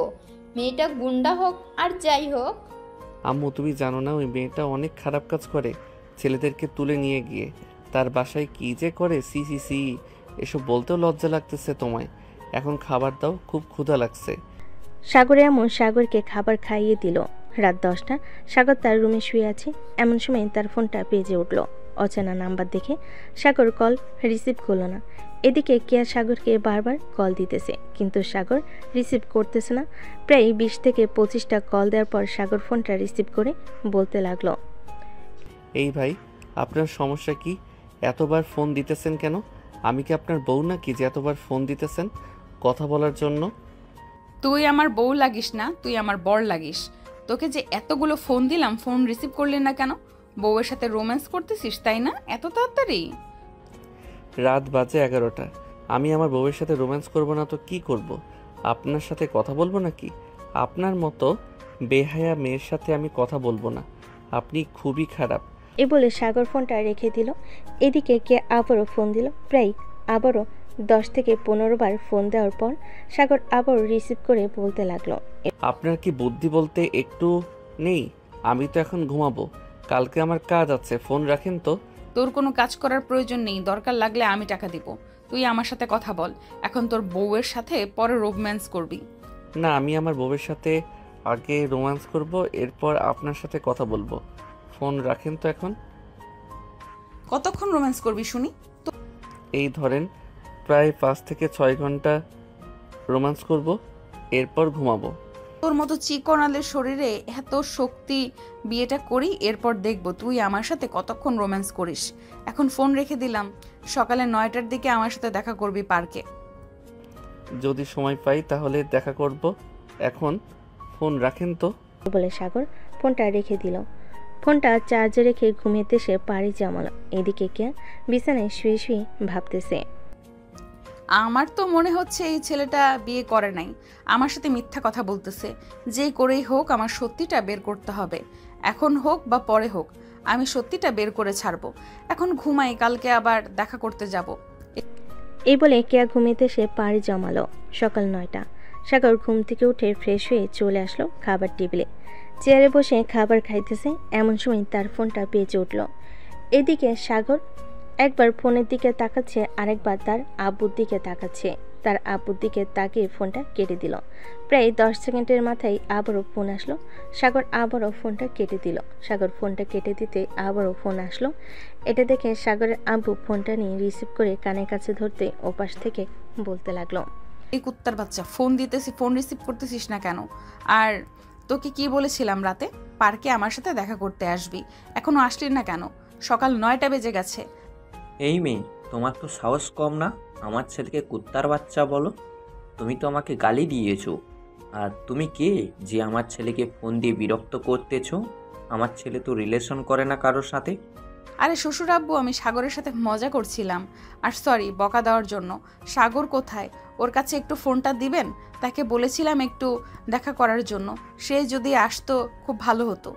মেয়েটা গুন্ডা হোক আর যাই হোক।
আম্মু, তুমি জানো না ওই মেয়েটা অনেক খারাপ কাজ করে, ছেলেদেরকে তুলে নিয়ে গিয়ে তার বাসায় কি যে করে। সি সি সি, এসব বলতেও লজ্জা লাগতেছে তোমায়। এখন খাবার দাও, খুব ক্ষুধা লাগছে।
সাগরের আম্মু সাগরকে খাবার খাইয়ে দিল। রাত 10টা। সাগর তার রুমে শুয়ে আছে। এমন সময় তার ফোনটা বেজে উঠল। অচেনা নাম্বার দেখে সাগর কল রিসিভ করলো না। এদিকে কেয়া সাগরকে বারবার কল দিতেছে, কিন্তু সাগর রিসিভ করতেছে না। প্রায় 20 থেকে 25টা কল দেওয়ার পর সাগর ফোনটা রিসিভ করে বলতে লাগলো,
এই ভাই, আপনার সমস্যা কি? এতবার ফোন দিতেছেন কেন? আমি কি আপনার বউ নাকি যে এতবার ফোন দিতেছেন কথা বলার জন্য?
তুই আমার বউ লাগিস না, তুই আমার বর লাগিস। তোকে যে এতগুলো ফোন দিলাম, ফোন রিসিভ করলি না কেন? বউয়ের সাথে রোম্যান্স করতেছিস তাই না? এত তাড়াতাড়ি?
রাত বাজে 11টা। আমি আমার বউয়ের সাথে রোম্যান্স করব না তো কি করব? আপনার সাথে কথা বলবো নাকি? আপনার মতো বেহায়া মেয়ের সাথে আমি কথা বলবো না। আপনি খুবই খারাপ।
এ বলে সাগর ফোনটা রেখে দিল। এদিকে কে আবারও ফোন দিল। প্রায় আবারও 10 থেকে 15 বার ফোন দেওয়ার পর সাগর আবারও রিসিভ করে বলতে লাগলো,
আপনার কি বুদ্ধি বলতে একটু নেই? আমি তো এখন ঘুমাবো, কালকে আমার কাজ আছে। ফোন রাখেন তো।
তোর কোনো কাজ করার প্রয়োজন নেই, দরকার লাগলে আমি টাকা দিব। তুই আমার সাথে কথা বল। এখন তোর বউয়ের সাথে পরে রোম্যান্স করবি।
না, আমি আমার বউয়ের সাথে আগে রোম্যান্স করব, এরপর আপনার সাথে কথা বলবো। ফোন রাখেন তো এখন।
কতক্ষণ রোম্যান্স করবি শুনি?
এই ধরেন প্রায় 5 থেকে 6 ঘন্টা রোম্যান্স করব, এরপর ঘুমাবো।
তোর মতো চিকনালের শরীরে এত শক্তি, বিয়েটা করি, এরপর দেখব তুই আমার সাথে কতক্ষণ রোম্যান্স করিস। এখন ফোন রেখে দিলাম। সকালে 9টার দিকে আমার সাথে দেখা করবি পার্কে।
যদি সময় পাই তাহলে দেখা করব। এখন ফোন রাখেন তো।
বলে সাগর ফোনটা রেখে দিল। ফোনটা চার্জে রেখে ঘুমিয়ে সে পাড়ি জমালো। এদিকে কে বিছানায় শুয়ে শুয়ে ভাবতেছে,
আমার তো মনে হচ্ছে এই ছেলেটা বিয়ে করে নাই, আমার সাথে মিথ্যা কথা বলতেছে। যেই করেই হোক আমার সত্যিটা বের করতে হবে। এখন হোক বা পরে হোক, আমি সত্যিটা বের করে ছাড়বো। এখন ঘুমাই, কালকে আবার দেখা করতে যাব।
এই বলে কেয়া ঘুমিয়ে সে পাড়ি জমালো। সকাল 9টা। সাগর ঘুম থেকে উঠে ফ্রেশ হয়ে চলে আসলো খাবার টেবিলে। চেয়ারে বসে খাবার খাইতেছে। এমন সময় তার ফোনটা বেজে উঠল। এদিকে সাগর একবার ফোনের দিকে তাকাচ্ছে, আরেকবার তার আব্বুর দিকে তাকাচ্ছে। তার আব্বুর দিকে তাকিয়ে ফোনটা কেটে দিল। প্রায় 10 সেকেন্ডের মাথায় আবারও ফোন আসলো। সাগর আবারও ফোনটা কেটে দিল। সাগর ফোনটা কেটে দিতে আবারও ফোন আসলো। এটা দেখে সাগরের আব্বু ফোনটা নিয়ে রিসিভ করে কানের কাছে ধরতে ওপাশ থেকে বলতে লাগলো,
এই কুত্তার বাচ্চা, ফোন দিতেছি, ফোন রিসিভ করতেছিস না কেন? আর তোকে কি বলেছিলাম রাতে পার্কে আমার সাথে দেখা করতে আসবি, এখনো আসলি না কেন? সকাল 9টা বেজে গেছে।
এই মেয়ে, তোমার তো সাহস কম না? আমার ছেলেকে কুত্তার বাচ্চা বলো? তুমি তো আমাকে গালি দিয়েছো। আর তুমি কে যে আমার ছেলেকে ফোন দিয়ে বিরক্ত করতেছো? আমার ছেলে তো রিলেশন করে না কারোর সাথে।
আরে শ্বশুর আব্বু, আমি সাগরের সাথে মজা করছিলাম। আর সরি বকা দেওয়ার জন্য। সাগর কোথায়? ওর কাছে একটু ফোনটা দিবেন? তাকে বলেছিলাম একটু দেখা করার জন্য। সে যদি আসতো খুব ভালো হতো।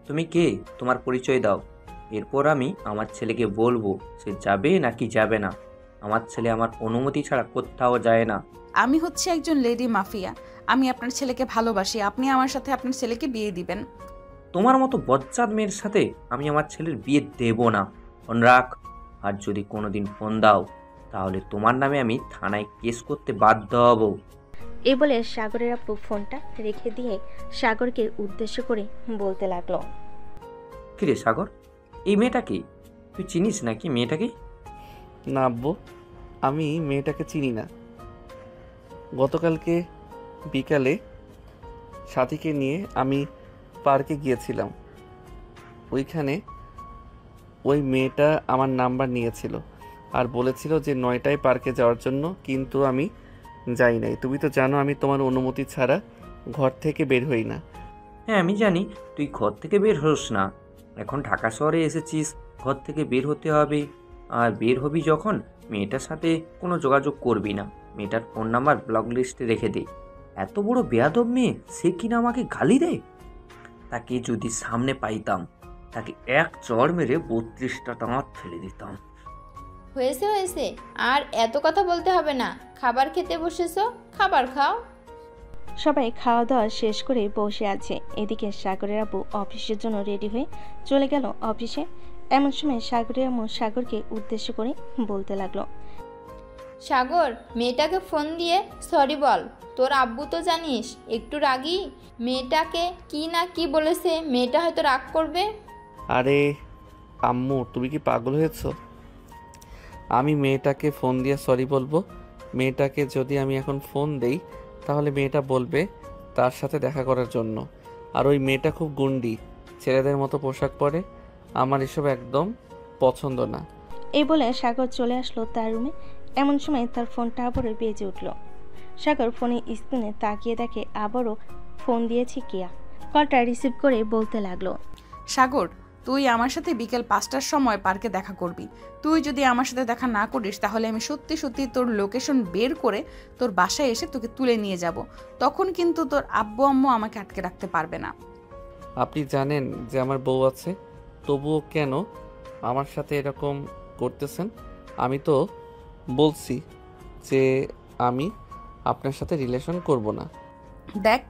তুমি কে? তোমার পরিচয় দাও, এরপর আমি আমার ছেলেকে বলবো সে যাবে নাকি যাবে না। আমার ছেলে আমার অনুমতি ছাড়া কোথাও যায় না।
আমি হচ্ছে একজন লেডি মাফিয়া। আমি আপনার ছেলেকে ভালোবাসি। আপনি আমার সাথে আপনার ছেলেকে বিয়ে দিবেন।
তোমার মতো বজ্জাত মেয়ের সাথে আমি আমার ছেলের বিয়ে দেব না। ফোন রাখ। আর যদি কোনোদিন ফোন দাও তাহলে তোমার নামে আমি থানায় কেস করতে বাধ্য হব।
এই বলে সাগরের আপু ফোনটা রেখে দিয়ে সাগরকে উদ্দেশ্য করে বলতে লাগলো।
কিরে সাগর, এই মেয়েটা কি? তুই চিনিস নাকি মেয়েটাকে?
না আব্বু, আমি মেয়েটাকে চিনি না। গতকালকে বিকালে সাথীকে নিয়ে আমি পার্কে গিয়েছিলাম। ওইখানে ওই মেয়েটা আমার নাম্বার নিয়েছিল আর বলেছিল যে 9টায় পার্কে যাওয়ার জন্য, কিন্তু আমি যাই নাই। তুমি তো জানো আমি তোমার অনুমতি ছাড়া ঘর থেকে বের হই না।
হ্যাঁ আমি জানি তুই ঘর থেকে বের হোস না। এখন ঢাকা শহরে এসেছিস, ঘর থেকে বের হতে হবে। আর বের হবি যখন মেয়েটার সাথে কোনো যোগাযোগ করবি না। মেয়েটার ফোন নাম্বার ব্লক লিস্টে রেখে দে। এত বড় বেয়াদব মেয়ে, সে কিনা আমাকে গালি দেয়। তাকে যদি সামনে পাইতাম তাকে এক চড় মেরে 32টা দাঁত ফেলে দিতাম।
হয়েছে হয়েছে, আর এত কথা বলতে হবে না। খাবার খেতে বসেছো, খাবার খাও।
সবাই খাওয়া দাওয়া শেষ করে বসে আছে। এদিকে সাগরের আপু অফিসের জন্য রেডি হয়ে চলে গেল অফিসে। এমন সময় সাগরের আম্মু সাগরকে উদ্দেশ্য করে বলতে লাগলো।
সাগর, মেয়েটাকে ফোন দিয়ে সরি বল। তোর আব্বু তো জানিস একটু রাগী। মেয়েটাকে কি না কি বলেছে, মেয়েটা হয়তো রাগ করবে।
আরে আম্মু, তুমি কি পাগল হয়েছো? আমি মেয়েটাকে ফোন দিয়ে সরি বলবো? মেয়েটাকে যদি আমি এখন ফোন দেই তাহলে মেয়েটা বলবে তার সাথে দেখা করার জন্য। আর ওই মেয়েটা খুব গুন্ডি, ছেলেদের মতো পোশাক পরে। আমার এসব একদম পছন্দ না।
এই বলে সাগর চলে আসলো তার রুমে। এমন সময় তার ফোনটা আবারও বেজে উঠল। সাগর ফোনে স্ক্রিনে তাকিয়ে দেখে আবারও ফোন দিয়েছে কেয়া। কলটা রিসিভ করে বলতে লাগলো।
সাগর, তুই আমার সাথে বিকেল 5টার সময় পার্কে দেখা করবি। তুই যদি আমার সাথে দেখা না করিস তাহলে আমি সত্যি সত্যি তোর লোকেশন বের করে তোর বাসায় এসে তোকে তুলে নিয়ে যাব। তখন কিন্তু তোর আব্বু আম্মু আমাকে আটকে রাখতে পারবে না।
আপনি জানেন যে আমার বউ আছে, তবুও কেন আমার সাথে এরকম করতেছেন? আমি তো বলছি যে আমি আপনার সাথে রিলেশন করব না।
দেখ,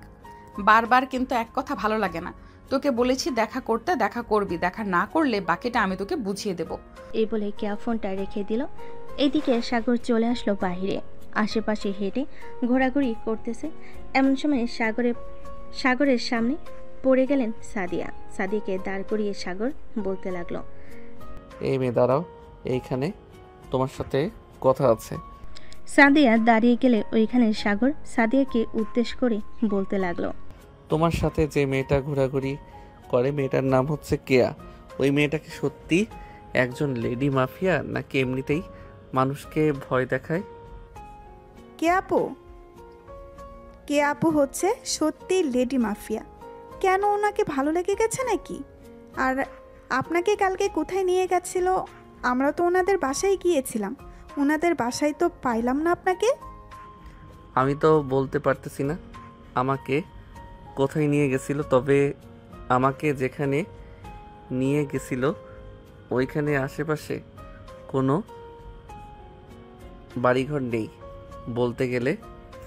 বারবার কিন্তু এক কথা ভালো লাগে না। তোকে বলেছি দেখা করতে, দেখা করবি। দেখা না করলে বাকিটা আমি তোকে বুঝিয়ে দেব।
এই বলে কেয়া ফোনটা রেখে দিল। এইদিকে সাগর চলে আসলো বাইরে। আশেপাশে হেঁটে ঘোরাঘুরি করতেছে। এমন সময় সাগরের সামনে পড়ে গেলেন সাদিয়া। সাদিয়াকে দাঁড় করিয়ে সাগর বলতে লাগলো।
এই মেয়ে দাঁড়াও, এইখানে তোমার সাথে কথা আছে।
সাদিয়া দাঁড়িয়ে গেলে ওইখানে সাগর সাদিয়াকে উদ্দেশ্য করে বলতে লাগলো।
তোমার সাথে যে মেয়েটা ঘোরাঘুরি করে, মেয়েটার নাম হচ্ছে কেয়া। ওই মেয়েটা কি সত্যি একজন লেডি মাফিয়া নাকি এমনিতেই মানুষকে ভয় দেখায়?
কে আপু হচ্ছে সত্যি লেডি মাফিয়া। কেন, ওনাকে ভালো লেগে গেছে নাকি? আর আপনাকে কালকে কোথায় নিয়ে গেছিল? আমরা তো ওনাদের বাসায় গিয়েছিলাম, ওনাদের বাসায় তো পাইলাম না আপনাকে।
আমি তো বলতে পারতেছি না আমাকে কোথায় নিয়ে গেছিল, তবে আমাকে যেখানে নিয়ে গেছিল ওইখানে আশেপাশে কোনো বাড়িঘর নেই। বলতে গেলে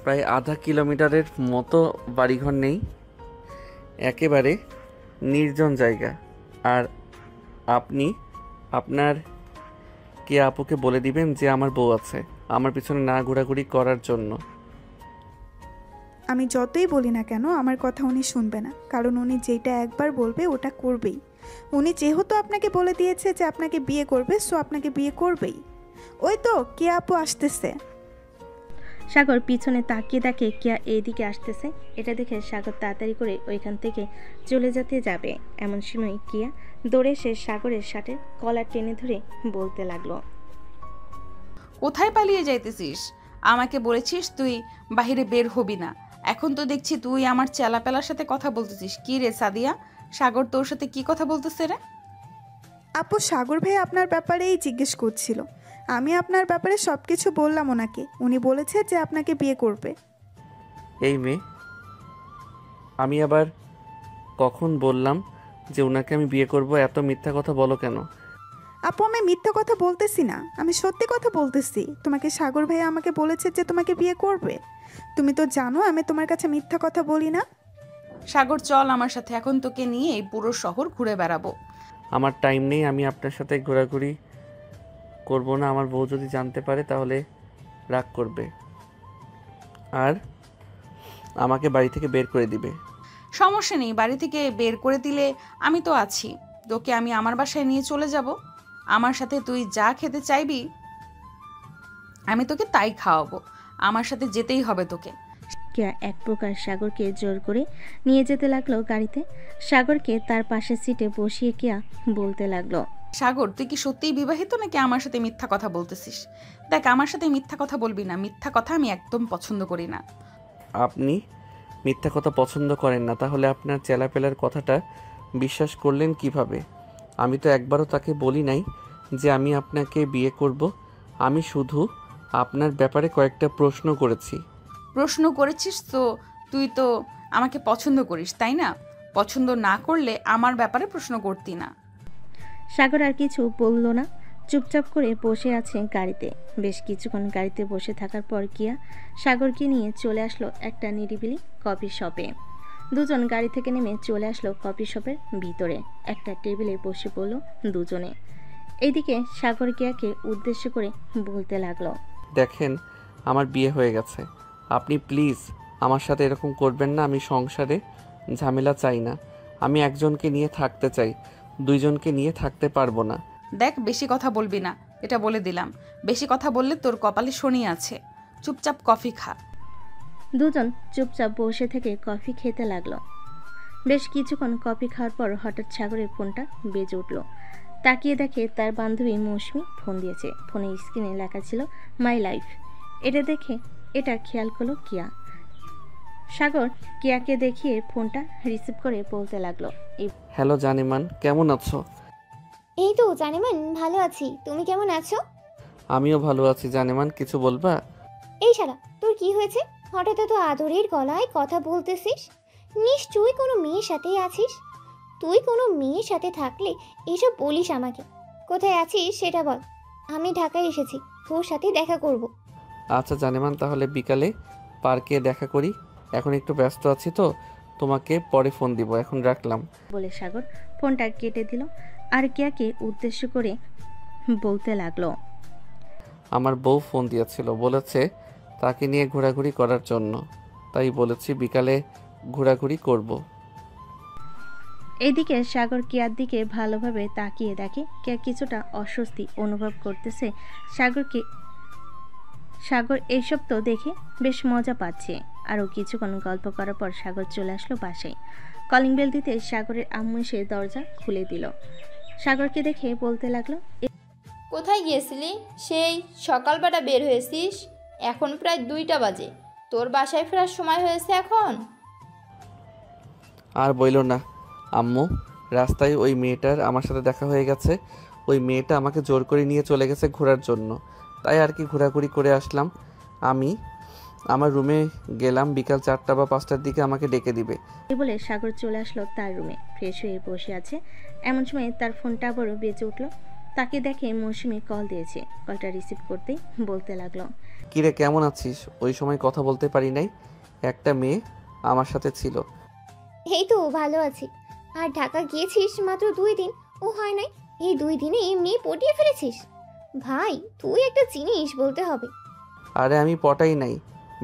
প্রায় আধা কিলোমিটারের মতো বাড়িঘর নেই, একেবারে নির্জন জায়গা। আর আপনি আপনার কে আপুকে বলে দিবেন যে আমার বউ আছে, আমার পিছনে না ঘোরাঘুরি করার জন্য।
আমি যতই বলি না কেন আমার কথা উনি শুনবে না, কারণ উনি যেটা একবার বলবে ওটা করবেই। উনি যেহেতু আপনাকে বলে দিয়েছে যে আপনাকে বিয়ে করবে, সো আপনাকে বিয়ে করবেই। ওই তো কে আপু আসতেছে।
সাগর পিছনে তাকিয়ে দেখে কেয়া এইদিকে আসতেছে। এটা দেখে সাগর তাড়াতাড়ি করে ওইখান থেকে চলে যেতে যাবে। এমন সময় কেয়া দৌড়ে এসে সাগরের শার্টের কলার টেনে ধরে বলতে লাগলো।
কোথায় পালিয়ে যাইতেছিস? আমাকে বলেছিস তুই বাহিরে বের হবি না। এখন তো দেখছি তুই আমার চেলাপেলার সাথে কথা বলতেছিস। কি রে সাদিয়া, সাগর তোর সাথে কি কথা বলতেছে রে?
আপু, সাগর ভাই আপনার ব্যাপারেই জিজ্ঞেস করছিল। আমি আপনার ব্যাপারে সব কিছু বললাম ওনাকে। উনি বলেছে যে আপনাকে বিয়ে করবে।
এই মেয়ে, আমি আবার কখন বললাম যে ওনাকে আমি বিয়ে করব? এত মিথ্যা কথা বলো কেন?
আপু আমি মিথ্যা কথা বলতেছি না, আমি সত্যি কথা বলতেছি। তোমাকে সাগর ভাইয়া আমাকে বলেছে যে তোমাকে বিয়ে করবে। তুমি তো জানো আমি তোমার কাছে মিথ্যা কথা বলি না।
সাগর চল আমার সাথে, এখন তোকে নিয়ে এই পুরো শহর ঘুরে বেড়াবো।
আমার টাইম নেই, আমি আপনার সাথে ঘোরাঘুরি করব না। আমার বউ যদি জানতে পারে তাহলে রাগ করবে আর আমাকে বাড়ি থেকে বের করে দিবে।
সমস্যা নেই, বাড়ি থেকে বের করে দিলে আমি তো আছি। তোকে আমি আমার বাসায় নিয়ে চলে যাব। আমার সাথে তুই যা খেতে চাইবি আমি তোকে তাই খাওয়াবো। আমার সাথে যেতেই হবে তোকে।
কেয়া এক প্রকার সাগরকে জোর করে নিয়ে যেতে লাগলো গাড়িতে। সাগরকে তার পাশের সিটে বসিয়ে কেয়া বলতে লাগলো,
সাগর তুই কি সত্যিই বিবাহিত নাকি আমার সাথে মিথ্যা কথা বলতেছিস? দেখ আমার সাথে মিথ্যা কথা বলবি না, মিথ্যা কথা আমি একদম পছন্দ করি না।
আপনি মিথ্যা কথা পছন্দ করেন না, তাহলে আপনার চেলাপেলার কথাটা বিশ্বাস করলেন কিভাবে? আমি তো একবারও তাকে বলি নাই যে আমি আপনাকে বিয়ে করব। আমি শুধু আপনার ব্যাপারে কয়েকটা প্রশ্ন করেছি।
প্রশ্ন করেছিস তো তুই তো আমাকে পছন্দ করিস তাই না? পছন্দ না করলে আমার ব্যাপারে প্রশ্ন করতি না।
সাগর আর কিছু বলল না, চুপচাপ করে বসে আছে গাড়িতে। বেশ কিছুক্ষণ গাড়িতে বসে থাকার পর কিয়া সাগরকে নিয়ে চলে আসলো একটা নিরিবিলি কফি শপে। দুজন গাড়ি থেকে নেমে চলে আসলো কফি শপের ভিতরে। একটা টেবিলে বসে পড়ল দুজনে। এইদিকে সাগর কিয়াকে উদ্দেশ্য করে বলতে লাগলো,
দেখেন আমার বিয়ে হয়ে গেছে, আপনি প্লিজ আমার সাথে এরকম করবেন না। আমি সংসারে ঝামেলা চাই না। আমি একজনকে নিয়ে থাকতে চাই, দুইজনকে নিয়ে থাকতে পারবো না।
দেখ বেশি কথা বলবি না, এটা বলে দিলাম। বেশি কথা বললে তোর কপালে শনি আছে। চুপচাপ কফি খা।
দুজন চুপচাপ বসে থেকে কফি খেতে লাগলো। বেশ কিছুক্ষণ কফি খাওয়ার পর হঠাৎ সাগরের ফোনটা বেজে উঠল। তাকিয়ে দেখে তার বান্ধবী মৌসুমি ফোন দিয়েছে। ফোনের স্ক্রিনে লেখা ছিল মাই লাইফ। এটা খেয়াল করলো কিয়া। সাগর কিয়াকে দেখিয়ে ফোনটা রিসিভ করে বলতে লাগলো,
হ্যালো জানেমান, কেমন আছো?
এই তো জানেমান, ভালো আছি। তুমি কেমন আছো?
আমিও ভালো আছি। জানেমান কিছু বলবা?
এই শালা, তোর কি হয়েছে? হঠাৎ এত আদরের গলায় কথা বলতেছিস। নিশ্চয়ই কোনো মেয়ের সাথেই আছিস। তুই কোনো মেয়ের সাথে থাকলে এসব বলিস আমাকে। কোথায় আছিস সেটা বল। আমি ঢাকায় এসেছি, তোর সাথে দেখা করব।
আচ্ছা জানেমান, তাহলে বিকালে পার্কে দেখা করি। এখন একটু ব্যস্ত আছি তো, তোমাকে পরে ফোন দিব। এখন রাখলাম
বলে সাগর ফোনটা কেটে দিল। আর কিয়াকে উদ্দেশ্য করে বলতে লাগলো,
আমার বউ ফোন দিয়েছিল, বলেছে তাকে নিয়ে ঘোরাঘুরি করার জন্য, তাই বলেছি বিকালে ঘোরাঘুরি করব।
এদিকে সাগর কিয়ার দিকে ভালোভাবে তাকিয়ে দেখে কিয়া কিছুটা অস্বস্তি অনুভব করতেছে। সাগর এইসব তো দেখে বেশ মজা পাচ্ছে। আরও কিছুক্ষণ গল্প করার পর সাগর চলে আসলো বাসায়। কলিং বেল দিতে সাগরের আম্মু এসে দরজা খুলে দিল। সাগরকে দেখে বলতে লাগলো,
কোথায় গিয়েছিলি? সেই সকালবেলা বের হয়েছিস, এখন প্রায় 2টা বাজে। তোর বাসায় ফেরার সময় হয়েছে এখন?
আর বইল না আম্মু, রাস্তায় ওই মেয়েটার আমার সাথে দেখা হয়ে গেছে। ওই মেয়েটা আমাকে জোর করে নিয়ে চলে গেছে ঘোরার জন্য, তাই আর কি ঘোরাঘুরি করে আসলাম। আমি আমার রুমে গেলাম, বিকাল 4টা বা 5টার দিকে আমাকে ডেকে দিবে।
এই বলে সাগর চলে আসলো তার রুমে। ফ্রেশ হয়ে বসে আছে, এমন সময় তার ফোনটা আবারও বেজে উঠলো। তাকে দেখে মৌসুমি কল দিয়েছে। কলটা রিসিভ করতেই বলতে লাগলো,
কিরে কেমন আছিস? ওই সময় কথা বলতে পারি নাই, একটা মেয়ে আমার সাথে ছিল।
এই তো ভালো আছি। আর ঢাকা গিয়েছিস মাত্র 2 দিন, ও হয় নাই। এই 2 দিনে মেয়ে পটিয়ে ফেলেছিস। ভাই তুই একটা জিনিস বলতে হবে।
আরে আমি পটাই নাই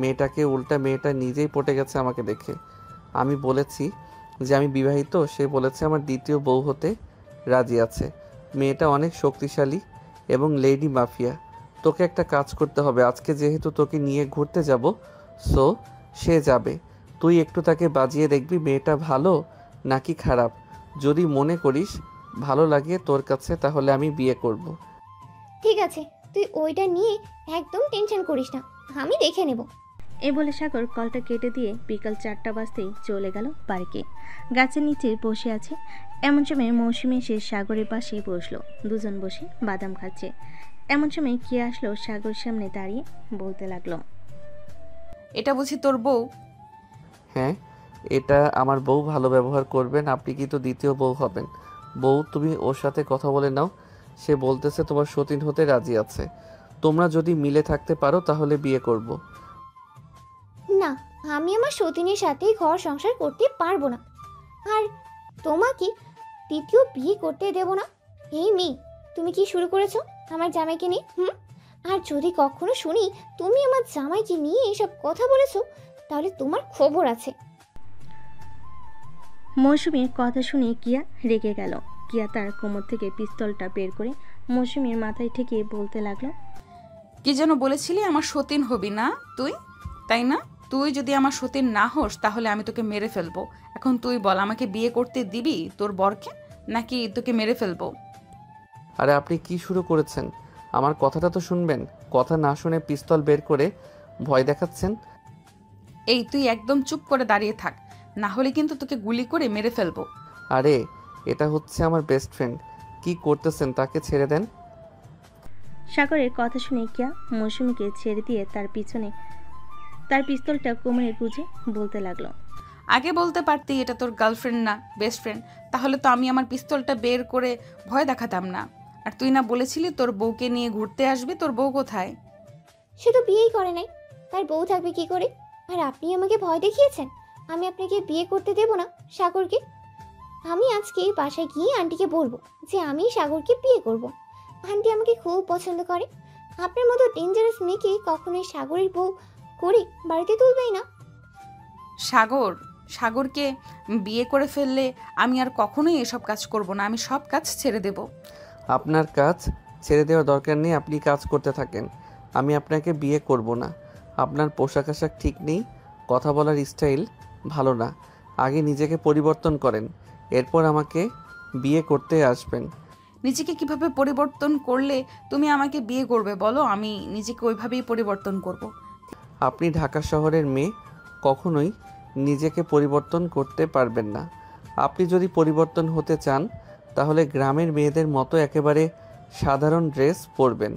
মেয়েটাকে, উল্টা মেয়েটা নিজেই পটে গেছে আমাকে দেখে। আমি বলেছি যে আমি বিবাহিত, সে বলেছে আমার দ্বিতীয় বউ হতে রাজি আছে। মেয়েটা অনেক শক্তিশালী এবং লেডি মাফিয়া। তোকে একটা কাজ করতে হবে, আজকে যেহেতু তোকে নিয়ে ঘুরতে যাব, সো সে যাবে। তুই একটু তাকে বাজিয়ে দেখবি মেয়েটা ভালো নাকি খারাপ। যদি মনে করিস ভালো লাগে তোর কাছে, তাহলে আমি বিয়ে করব।
ঠিক আছে, তুই ওইটা নিয়ে একদম টেনশন করিস না, আমি দেখে নেব।
এই বলে সাগর কলটা কেটে দিয়ে বিকাল 4টা বাজতেই চলে গেল পার্কে। গাছের নিচে বসে আছে। এমন সময় মৌসুমি এসে সাগরের পাশে বসলো। দুজন বসে বাদাম খাচ্ছে। এমন সময় কে আসলো সাগর সামনে দাঁড়িয়ে বলতে লাগলো,
এটা বুঝি তোর বউ?
হ্যাঁ, এটা আমার বউ। ভালো ব্যবহার করবেন, আপনি কি তো দ্বিতীয় বউ হবেন। বউ তুমি ওর সাথে কথা বলে নাও, সে বলতেছে তোমার সতীন হতে রাজি আছে। তোমরা যদি মিলে থাকতে পারো তাহলে বিয়ে করব।
না, আমি আমার সতীনের সাথেই ঘর সংসার করতে পারবো না, আর তোমাকে দ্বিতীয় বিয়ে করতে দেব না। এই মেয়ে, তুমি কি শুরু করেছো আমার জামাইকে নিয়ে? আর যদি কখনো শুনি তুমি আমার জামাইকে নিয়ে এসব কথা বলেছো, তাহলে তোমার খবর আছে।
মৌসুমীর কথা শুনে কিয়া রেগে গেল। কিয়া তার কোমর থেকে পিস্তলটা বের করে মৌসুমীর মাথায় ঠেকিয়ে বলতে লাগলো,
কি যেন বলেছিলি আমার সতীন হবি না তুই, তাই না? তুই যদি আমার সতীন না হোস তাহলে আমি তোকে মেরে ফেলবো। এখন তুই বল, আমাকে বিয়ে করতে দিবি তোর বরকে, নাকি তোকে মেরে ফেলবো?
আরে আপনি কি শুরু করেছেন? আমার কথাটা তো শুনবেন। কথা না শুনে পিস্তল বের করে ভয় দেখাচ্ছেন।
এই তুই একদম চুপ করে দাঁড়িয়ে থাক, না হলে কিন্তু তোকে গুলি করে মেরে ফেলবো।
আরে এটা হচ্ছে আমার বেস্ট ফ্রেন্ড, কি করতেছেন? তাকে ছেড়ে দেন।
সাগরের কথা শুনে কিয়া মৌসুমীকে ছেড়ে দিয়ে তার পিছনে তার পিস্তলটা কোমরে গুজে বলতে লাগলো,
আগে বলতে পারতি এটা তোর গার্লফ্রেন্ড না বেস্ট ফ্রেন্ড, তাহলে তো আমি আমার পিস্তলটা বের করে ভয় দেখাতাম না। আর তুই না বলেছিলি তোর বউকে নিয়ে ঘুরতে আসবি, তোর বউ কোথায়?
সে তো বিয়েই করে নাই, তার বউ থাকবে কি করে? আর আপনি আমাকে ভয় দেখিয়েছেন। আমি আপনাকে বিয়ে করতে দেব না সাগরকে। আমি আজকে বাসায় গিয়ে আন্টিকে বলবো যে আমি সাগরকে বিয়ে করব। আন্টি আমাকে খুব পছন্দ করে। আপনার মতো ডেঞ্জারাস মেয়েকে কখনোই সাগরের বউ করে বাড়িতে তুলবেই না।
সাগরকে বিয়ে করে ফেললে আমি আর কখনোই এসব কাজ করব না, আমি সব কাজ ছেড়ে দেব।
আপনার কাজ ছেড়ে দেওয়ার দরকার নেই, আপনি কাজ করতে থাকেন। আমি আপনাকে বিয়ে করব না। আপনার পোশাক আশাক ঠিক নেই, কথা বলার স্টাইল ভালো না। আগে নিজেকে পরিবর্তন করেন, এরপর আমাকে বিয়ে করতে আসবেন।
নিজেকে কিভাবে পরিবর্তন করলে তুমি আমাকে বিয়ে করবে বলো? আমি নিজেকে ওইভাবেই পরিবর্তন করব।
আপনি ঢাকা শহরের মেয়ে, কখনোই নিজেকে পরিবর্তন করতে পারবেন না। আপনি যদি পরিবর্তন হতে চান তাহলে গ্রামের মেয়েদের মতো একেবারে সাধারণ ড্রেস পরবেন।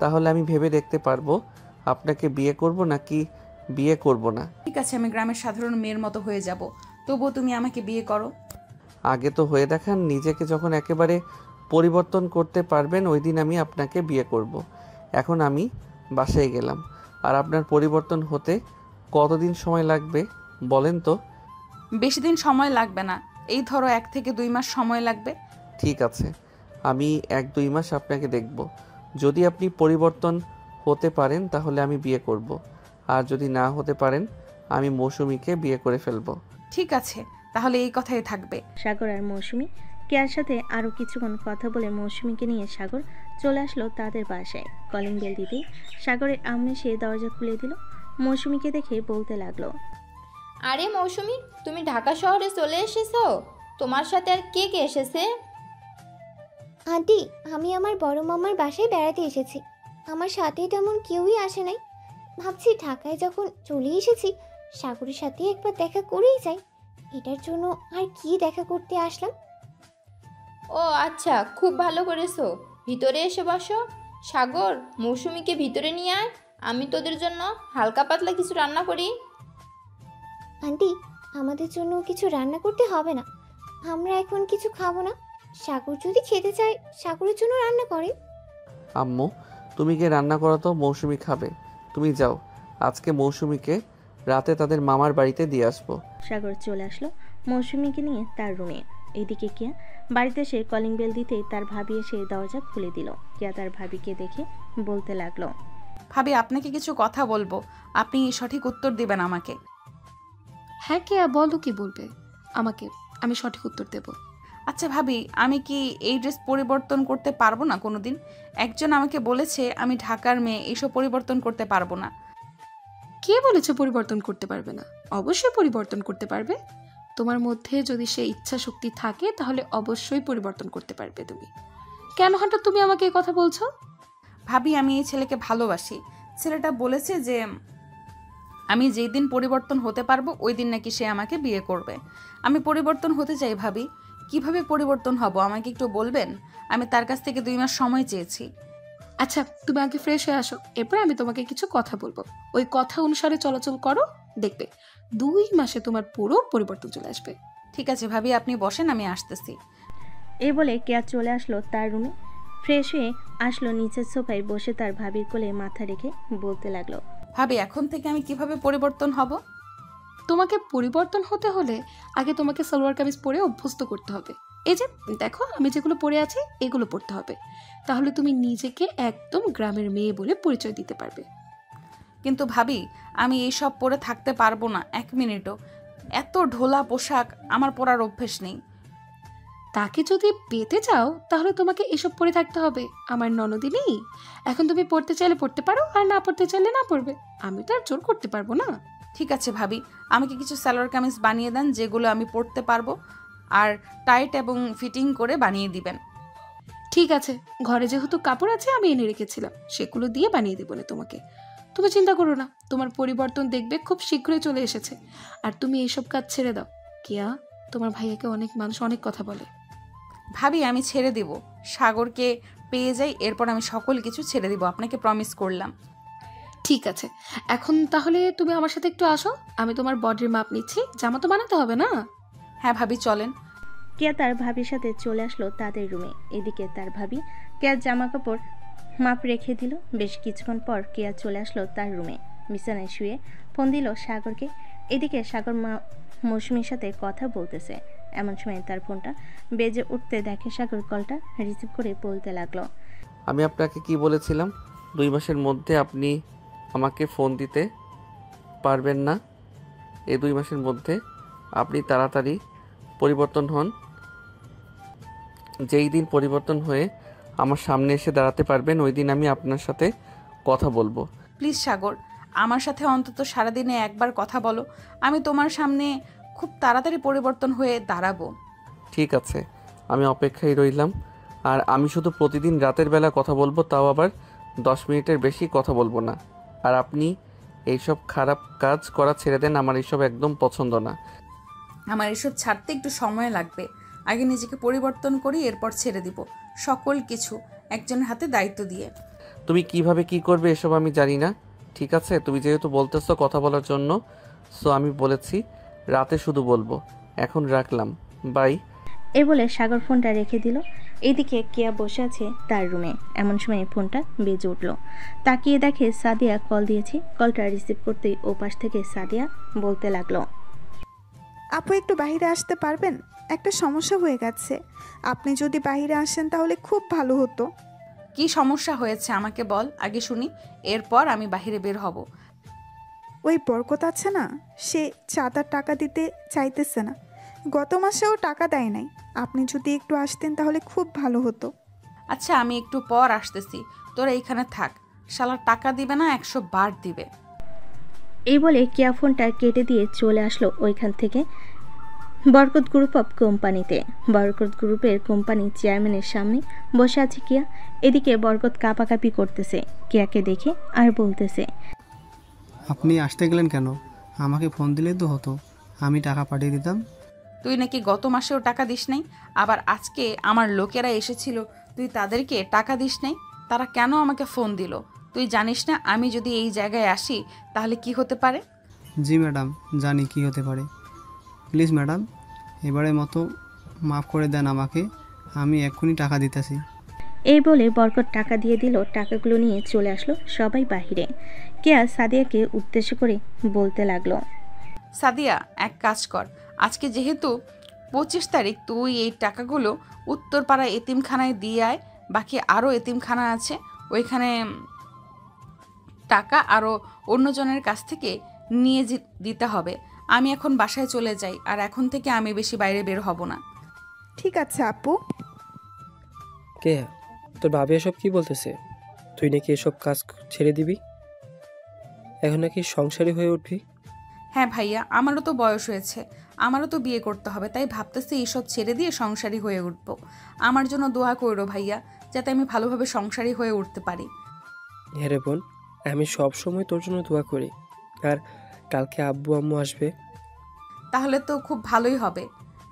তাহলে আমি ভেবে দেখতে পারবো আপনাকে বিয়ে করব নাকি বিয়ে করব না।
ঠিক আছে, আমি গ্রামের সাধারণ মেয়ের মতো হয়ে যাব, তবুও তুমি আমাকে বিয়ে করো।
আগে তো হয়ে দেখান। নিজেকে যখন একেবারে পরিবর্তন করতে পারবেন ওই দিন আমি আপনাকে বিয়ে করব। এখন আমি বাসায় গেলাম। আর আপনার পরিবর্তন হতে কতদিন সময় লাগবে বলেন তো?
বেশি দিন সময় লাগবে না, এই ধরো 1 থেকে 2 মাস সময় লাগবে।
ঠিক আছে, আমি 1-2 মাস আপনাকে দেখব। যদি আপনি পরিবর্তন হতে পারেন তাহলে আমি বিয়ে করব, আর যদি না হতে পারেন আমি মৌসুমীকে বিয়ে করে ফেলব।
ঠিক আছে, তাহলে এই কথাই থাকবে।
সাগর আর মৌসুমী কেয়ার সাথে আরও কিছুক্ষণ কথা বলে মৌসুমীকে নিয়ে সাগর চলে আসলো তাদের বাসায়। কলিং বেল দিতেই সাগরের আম্মু সে দরজা খুলে দিল। মৌসুমীকে দেখে বলতে লাগলো,
আরে মৌসুমী, তুমি ঢাকা শহরে চলে এসেছো? তোমার সাথে আর কে কে এসেছে?
আন্টি, আমি আমার বড় মামার বাসায় বেড়াতে এসেছি। আমার সাথে তেমন কেউই আসে নাই। ভাবছি ঢাকায় যখন চলে এসেছি সাগরের সাথে একবার দেখা করেই যাই। এটার জন্য আর কি দেখা করতে আসলাম।
ও আচ্ছা, খুব ভালো করেছো। ভিতরে এসে বসো। সাগর, মৌসুমীকে ভিতরে নিয়ে আয়, আমি তোদের জন্য হালকা পাতলা কিছু রান্না করি।
আন্টি, আমাদের জন্য কিছু রান্না করতে হবে না, আমরা এখন কিছু খাবো না। সাগর যদি খেতে চায় সাগরের জন্য রান্না করে।
আম্মু, তুমি গিয়ে রান্না করো তো, মৌসুমী খাবে। তুমি যাও, আজকে মৌসুমীকে রাতে তাদের মামার বাড়িতে দিয়ে আসবো।
সাগর চলে আসলো মৌসুমীকে নিয়ে তার রুমে। এইদিকে কিয়া বাড়িতে এসে কলিং বেল দিতেই তার ভাবি এসে দরজা খুলে দিল। কিয়া তার ভাবিকে দেখে বলতে লাগলো,
ভাবি, আপনাকে কিছু কথা বলবো, আপনি সঠিক উত্তর দিবেন আমাকে।
হ্যাঁ কেয়া, বলো কি বলবে আমাকে, আমি সঠিক উত্তর দেব।
আচ্ছা ভাবি, আমি কি এই ড্রেস পরিবর্তন করতে পারবো না কোনোদিন? একজন আমাকে বলেছে আমি ঢাকার মেয়ে, এইসব পরিবর্তন করতে পারবো না।
কে বলেছে পরিবর্তন করতে পারবে না? অবশ্যই পরিবর্তন করতে পারবে। তোমার মধ্যে যদি সে ইচ্ছা শক্তি থাকে তাহলে অবশ্যই পরিবর্তন করতে পারবে তুমি। কেন হঠাৎ তুমি আমাকে এই কথা বলছো?
ভাবি, আমি এই ছেলেকে ভালোবাসি। ছেলেটা বলেছে যে আমি যেই দিন পরিবর্তন হতে পারবো ওই দিন নাকি সে আমাকে বিয়ে করবে। আমি পরিবর্তন হতে চাই ভাবি। কিভাবে পরিবর্তন হব আমাকে একটু বলবেন? আমি তার কাছ থেকে 2 মাস সময় চেয়েছি।
আচ্ছা, তুমি আগে ফ্রেশ হয়ে আসো, এরপর আমি তোমাকে কিছু কথা বলবো। ওই কথা অনুসারে চলাচল করো, দেখবে 2 মাসে তোমার পুরো পরিবর্তন চলে আসবে।
ঠিক আছে ভাবি, আপনি বসেন, আমি আসতেছি।
এই বলে কেয়া চলে আসলো তার রুমে। ফ্রেশ হয়ে আসলো, নিচের সোফায় বসে তার ভাবির কোলে মাথা রেখে বলতে লাগলো,
ভাবি এখন থেকে আমি কিভাবে পরিবর্তন হব?
তোমাকে পরিবর্তন হতে হলে আগে তোমাকে সালোয়ার কামিজ পরে অভ্যস্ত করতে হবে। এই যে দেখো আমি যেগুলো পরে আছি এগুলো পরতে হবে, তাহলে তুমি নিজেকে একদম গ্রামের মেয়ে বলে পরিচয় দিতে পারবে।
কিন্তু ভাবি আমি এইসব পরে থাকতে পারবো না এক মিনিটও। এত ঢোলা পোশাক আমার পরার অভ্যেস নেই।
তাকে যদি পেতে চাও তাহলে তোমাকে এসব পরে থাকতে হবে। আমার ননদি নেই, এখন তুমি পড়তে চাইলে পড়তে পারো, আর না পড়তে চাইলে না পড়বে। আমি তো আর জোর করতে পারবো না।
ঠিক আছে ভাবি, আমাকে কিছু সালোয়ার কামিজ বানিয়ে দেন যেগুলো আমি পরতে পারবো, আর টাইট এবং ফিটিং করে বানিয়ে দিবেন।
ঠিক আছে, ঘরে যেহেতু কাপড় আছে আমি এনে রেখেছিলাম, সেগুলো দিয়ে বানিয়ে দেবো না তোমাকে। তুমি চিন্তা করো না, তোমার পরিবর্তন দেখবে খুব শীঘ্রই চলে এসেছে। আর তুমি এইসব কাজ ছেড়ে দাও। কিয়া, তোমার ভাইয়াকে অনেক মানুষ অনেক কথা বলে।
ভাবি আমি ছেড়ে দিব, সাগরকে পেয়ে যাই, এরপর আমি সকল কিছু ছেড়ে দিব, আপনাকে প্রমিস করলাম।
ঠিক আছে, এখন তাহলে তুমি আমার সাথে একটু আসো, আমি তোমার বডির মাপ নিচ্ছি। জামা তো বানাতে হবে না?
হ্যাঁ ভাবি চলেন।
কেয়া তার ভাবির সাথে চলে আসলো তাদের রুমে। এদিকে তার ভাবি কেয়ার জামা কাপড় মাপ রেখে দিল। বেশ কিছুক্ষণ পর কেয়া চলে আসলো তার রুমে, বিছানায় শুয়ে ফোন দিল সাগরকে। এদিকে সাগর মৌসুমীর সাথে কথা বলতেছে। এমন সময় তার ফোনটা বেজে উঠতে দেখে সাগর কলটা রিসিভ করে বলতে লাগলো,
আমি আপনাকে কি বলেছিলাম 2 মাসের মধ্যে আপনি আমাকে ফোন দিতে পারবেন না। এই 2 মাসের মধ্যে আপনি তাড়াতাড়ি পরিবর্তন হন। যেই দিন পরিবর্তন হয়ে আমার সামনে এসে দাঁড়াতে পারবেন ওই দিন আমি আপনার সাথে কথা বলবো।
প্লিজ সাগর, আমার সাথে অন্তত সারাদিনে একবার কথা বলো। আমি তোমার সামনে খুব তাড়াতাড়ি পরিবর্তন হয়ে দাঁড়াবো।
ঠিক আছে, আমি অপেক্ষায় রইলাম। আর আমি শুধু প্রতিদিন রাতের বেলা কথা বলবো, তাও আবার 10 মিনিটের বেশি কথা বলবো না। আর আপনি এইসব খারাপ কাজ করা ছেড়ে দেন, আমার এইসব একদম পছন্দ না।
আমার এসব ছাড়তে একটু সময় লাগবে, আগে নিজেকে পরিবর্তন করি, এরপর ছেড়ে দিব সকল কিছু একজনের হাতে দায়িত্ব দিয়ে।
তুমি কিভাবে কি করবে এসব আমি জানি না, ঠিক আছে? তুমি যেহেতু বলতেছো কথা বলার জন্য, সো আমি বলেছি রাতে শুধু বলবো। এখন রাখলাম, বাই।
এই বলে সাগর ফোনটা রেখে দিল। এদিকে কেয়া বসে আছে তার রুমে। এমন সময় ফোনটা বেজে উঠল। তাকিয়ে দেখে সাদিয়া কল দিয়েছে। কলটা রিসিভ করতেই ওপাশ থেকে সাদিয়া বলতে লাগলো,
আপু একটু বাইরে আসতে পারবেন? একটা সমস্যা হয়ে গেছে, আপনি যদি বাইরে আসেন তাহলে খুব ভালো হতো।
কি সমস্যা হয়েছে আমাকে বল আগে শুনি, এরপর আমি বাইরে বের হব।
ওই বরকত আছে না, সে চাঁদার টাকা দিতে চাইতেছে না। গত মাসেও টাকা দেয় নাই। আপনি যদি একটু আসতেন তাহলে খুব ভালো হতো।
আচ্ছা আমি একটু পর আসতেছি, তোরা এইখানে থাক। শালার টাকা দিবে না, 100 বার দিবে।
এই বলে কেয়া ফোনটা কেটে দিয়ে চলে আসলো ওইখান থেকে বরকত গ্রুপ অফ কোম্পানিতে। বরকত গ্রুপের কোম্পানি চেয়ারম্যানের সামনে বসে আছে কেয়া। এদিকে বরকত কাঁপাকাঁপি করতেছে কেয়াকে দেখে আর বলতেছে,
আপনি আসতে গেলেন কেন? আমাকে ফোন দিলেই তো হতো, আমি টাকা পাঠিয়ে দিতাম।
তুই নাকি গত মাসেও টাকা দিস নাই, আবার আজকে আমার লোকেরা এসেছিল, তুই তাদেরকে টাকা দিস নাই। তারা কেন আমাকে ফোন দিল? তুই জানিস না আমি যদি এই জায়গায় আসি তাহলে কি হতে পারে?
জি ম্যাডাম, জানি কি হতে পারে। প্লিজ ম্যাডাম, এবারের মতো মাফ করে দেন আমাকে, আমি এক্ষুনি টাকা দিতেছি।
এই বলে বরকত টাকা দিয়ে দিল। টাকাগুলো নিয়ে চলে আসলো সবাই বাহিরে। কেয়া সাদিয়াকে উদ্দেশ্য করে বলতে লাগলো,
সাদিয়া এক কাজ কর, আজকে যেহেতু 25 তারিখ, তুই এই টাকাগুলো উত্তরপাড়া এতিমখানায় দিয়ে আয়। বাকি আরও এতিমখানা আছে, ওইখানে টাকা আরও অন্যজনের কাছ থেকে নিয়ে দিতে হবে। আমি এখন বাসায় চলে যাই, আর এখন থেকে আমি বেশি বাইরে বের হব না।
ঠিক আছে আপু।
কে তোর ভাবি এসব কি বলতেছে? তুই নাকি এসব কাজ ছেড়ে দিবি, এখন নাকি সংসারী হয়ে উঠবি?
হ্যাঁ ভাইয়া, আমারও তো বয়স হয়েছে, আমারও তো বিয়ে করতে হবে, তাই ভাবতেছি এইসব ছেড়ে দিয়ে সংসারী হয়ে উঠবো। আমার জন্য দোয়া করো ভাইয়া, যাতে আমি ভালোভাবে সংসারী হয়ে উঠতে পারি।
হ্যাঁ রে বোন, আমি সব সময় তোর জন্য দোয়া করি। আর কালকে আব্বু আম্মু আসবে।
তাহলে তো খুব ভালোই হবে,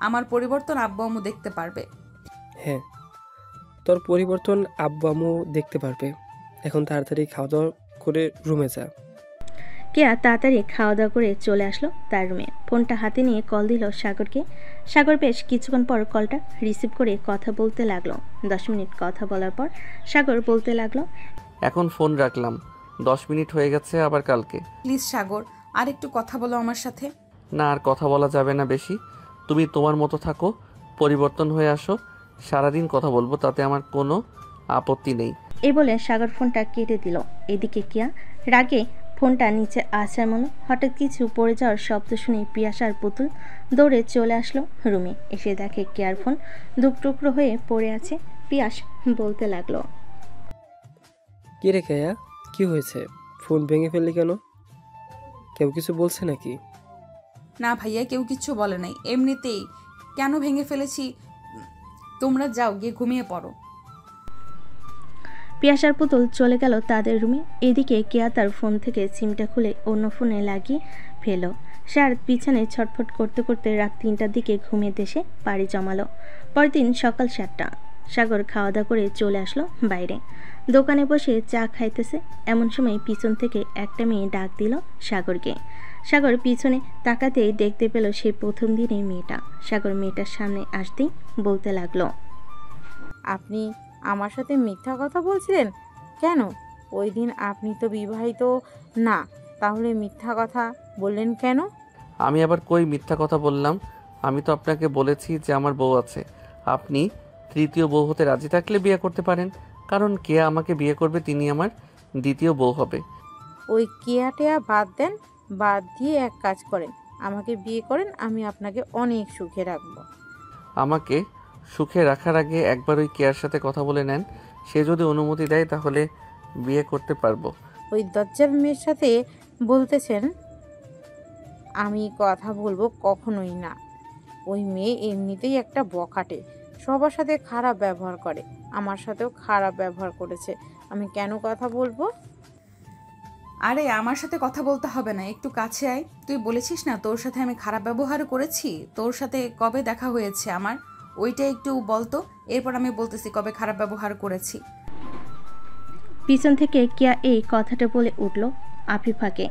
আমার পরিবর্তন আব্বু আম্মু দেখতে পারবে।
হ্যাঁ, তোর পরিবর্তন আব্বু আম্মু দেখতে পারবে। এখন তাড়াতাড়ি খাওয়া দাওয়া করে রুমে যা।
কেয়া তাড়াতাড়ি খাওয়া দাওয়া করে চলে আসলো তার রুমে। ফোনটা হাতে নিয়ে কল দিল সাগরকে। সাগর বেশ কিছুক্ষণ পর কলটা রিসিভ করে কথা বলতে লাগলো। 10 মিনিট কথা বলার পর সাগর বলতে লাগলো,
এখন ফোন রাখলাম, 10 মিনিট হয়ে গেছে, আবার কালকে।
প্লিজ সাগর, আর একটু কথা বলো আমার সাথে।
না, আর কথা বলা যাবে না বেশি। তুমি তোমার মতো থাকো, পরিবর্তন হয়ে আসো, সারাদিন কথা বলবো, তাতে আমার কোনো আপত্তি নেই।
এই বলে সাগর ফোনটা কেটে দিল। এদিকে কিয়া রাগে ফোনটা নিচে আছাড় মারল। হঠাৎ কিছু পড়ে যাওয়ার শব্দ শুনে পিয়াস আর পুতুল দৌড়ে চলে আসলো রুমে। এসে দেখে কেয়ার ফোন টুকরো হয়ে পড়ে আছে। পিয়াস বলতে লাগলো,
কি রে কেয়া, কি হয়েছে? ফোন ভেঙে ফেললি কেন? কেউ কিছু বলছে নাকি?
না ভাইয়া, কেউ কিচ্ছু বলে নাই, এমনিতেই। কেন ভেঙে ফেলেছি, তোমরা যাও গিয়ে ঘুমিয়ে পড়ো।
পিয়াস আর পুতুল চলে গেল তাদের রুমে। এদিকে কেয়া তার ফোন থেকে সিমটা খুলে অন্য ফোনে লাগিয়ে ফেল। সে আর পিছনে ছটফট করতে করতে রাত 3টার দিকে ঘুমিয়ে দেশে পাড়ি জমালো। পরের দিন সকাল 7টা। সাগর খাওয়া দাওয়া করে চলে আসলো বাইরে। দোকানে বসে চা খাইতেছে। এমন সময় পিছন থেকে একটা মেয়ে ডাক দিল সাগরকে। সাগর পিছনে তাকাতেই দেখতে পেল সেই প্রথম দিনে মেয়েটা। সাগর মেয়েটার সামনে আসতেই বলতে লাগলো,
আপনি আমার সাথে মিথ্যা কথা বলছিলেন কেন? ওই দিন আপনি তো বিবাহিত না, তাহলে মিথ্যা কথা বললেন কেন?
আমি আবার কই মিথ্যা কথা বললাম? আমি তো আপনাকে বলেছি যে আমার বউ আছে। আপনি তৃতীয় বউ হতে রাজি থাকলে বিয়ে করতে পারেন, কারণ কে আমাকে বিয়ে করবে তিনি আমার দ্বিতীয় বউ হবে।
ওই কেয়াটেয়া বাদ দেন, বাদ দিয়ে এক কাজ করেন, আমাকে বিয়ে করেন, আমি আপনাকে অনেক সুখে রাখবো।
আমাকে সুখে রাখার আগে একবার ওই কেয়ার সাথে কথা বলে নেন, সে যদি অনুমতি দেয় তাহলে বিয়ে করতে পারবো।
ওই দজ্জাল মেয়ের সাথে বলতেছেন আমি কথা বলবো? কখনোই না। ওই মেয়ে এমনিতেই একটা বখাটে, সবার সাথে খারাপ ব্যবহার করে, আমার সাথেও খারাপ ব্যবহার করেছে, আমি কেন কথা বলবো?
আরে আমার সাথে কথা বলতে হবে না, একটু কাছে আয়। তুই বলেছিস না তোর সাথে আমি খারাপ ব্যবহার করেছি? তোর সাথে কবে দেখা হয়েছে আমার, ওইটা একটু বলতো, এরপর আমি বলতেছি কবে খারাপ ব্যবহার করেছি।
পিছন থেকে কিয়া এই কথাটা বলে উঠল আফিফাকে।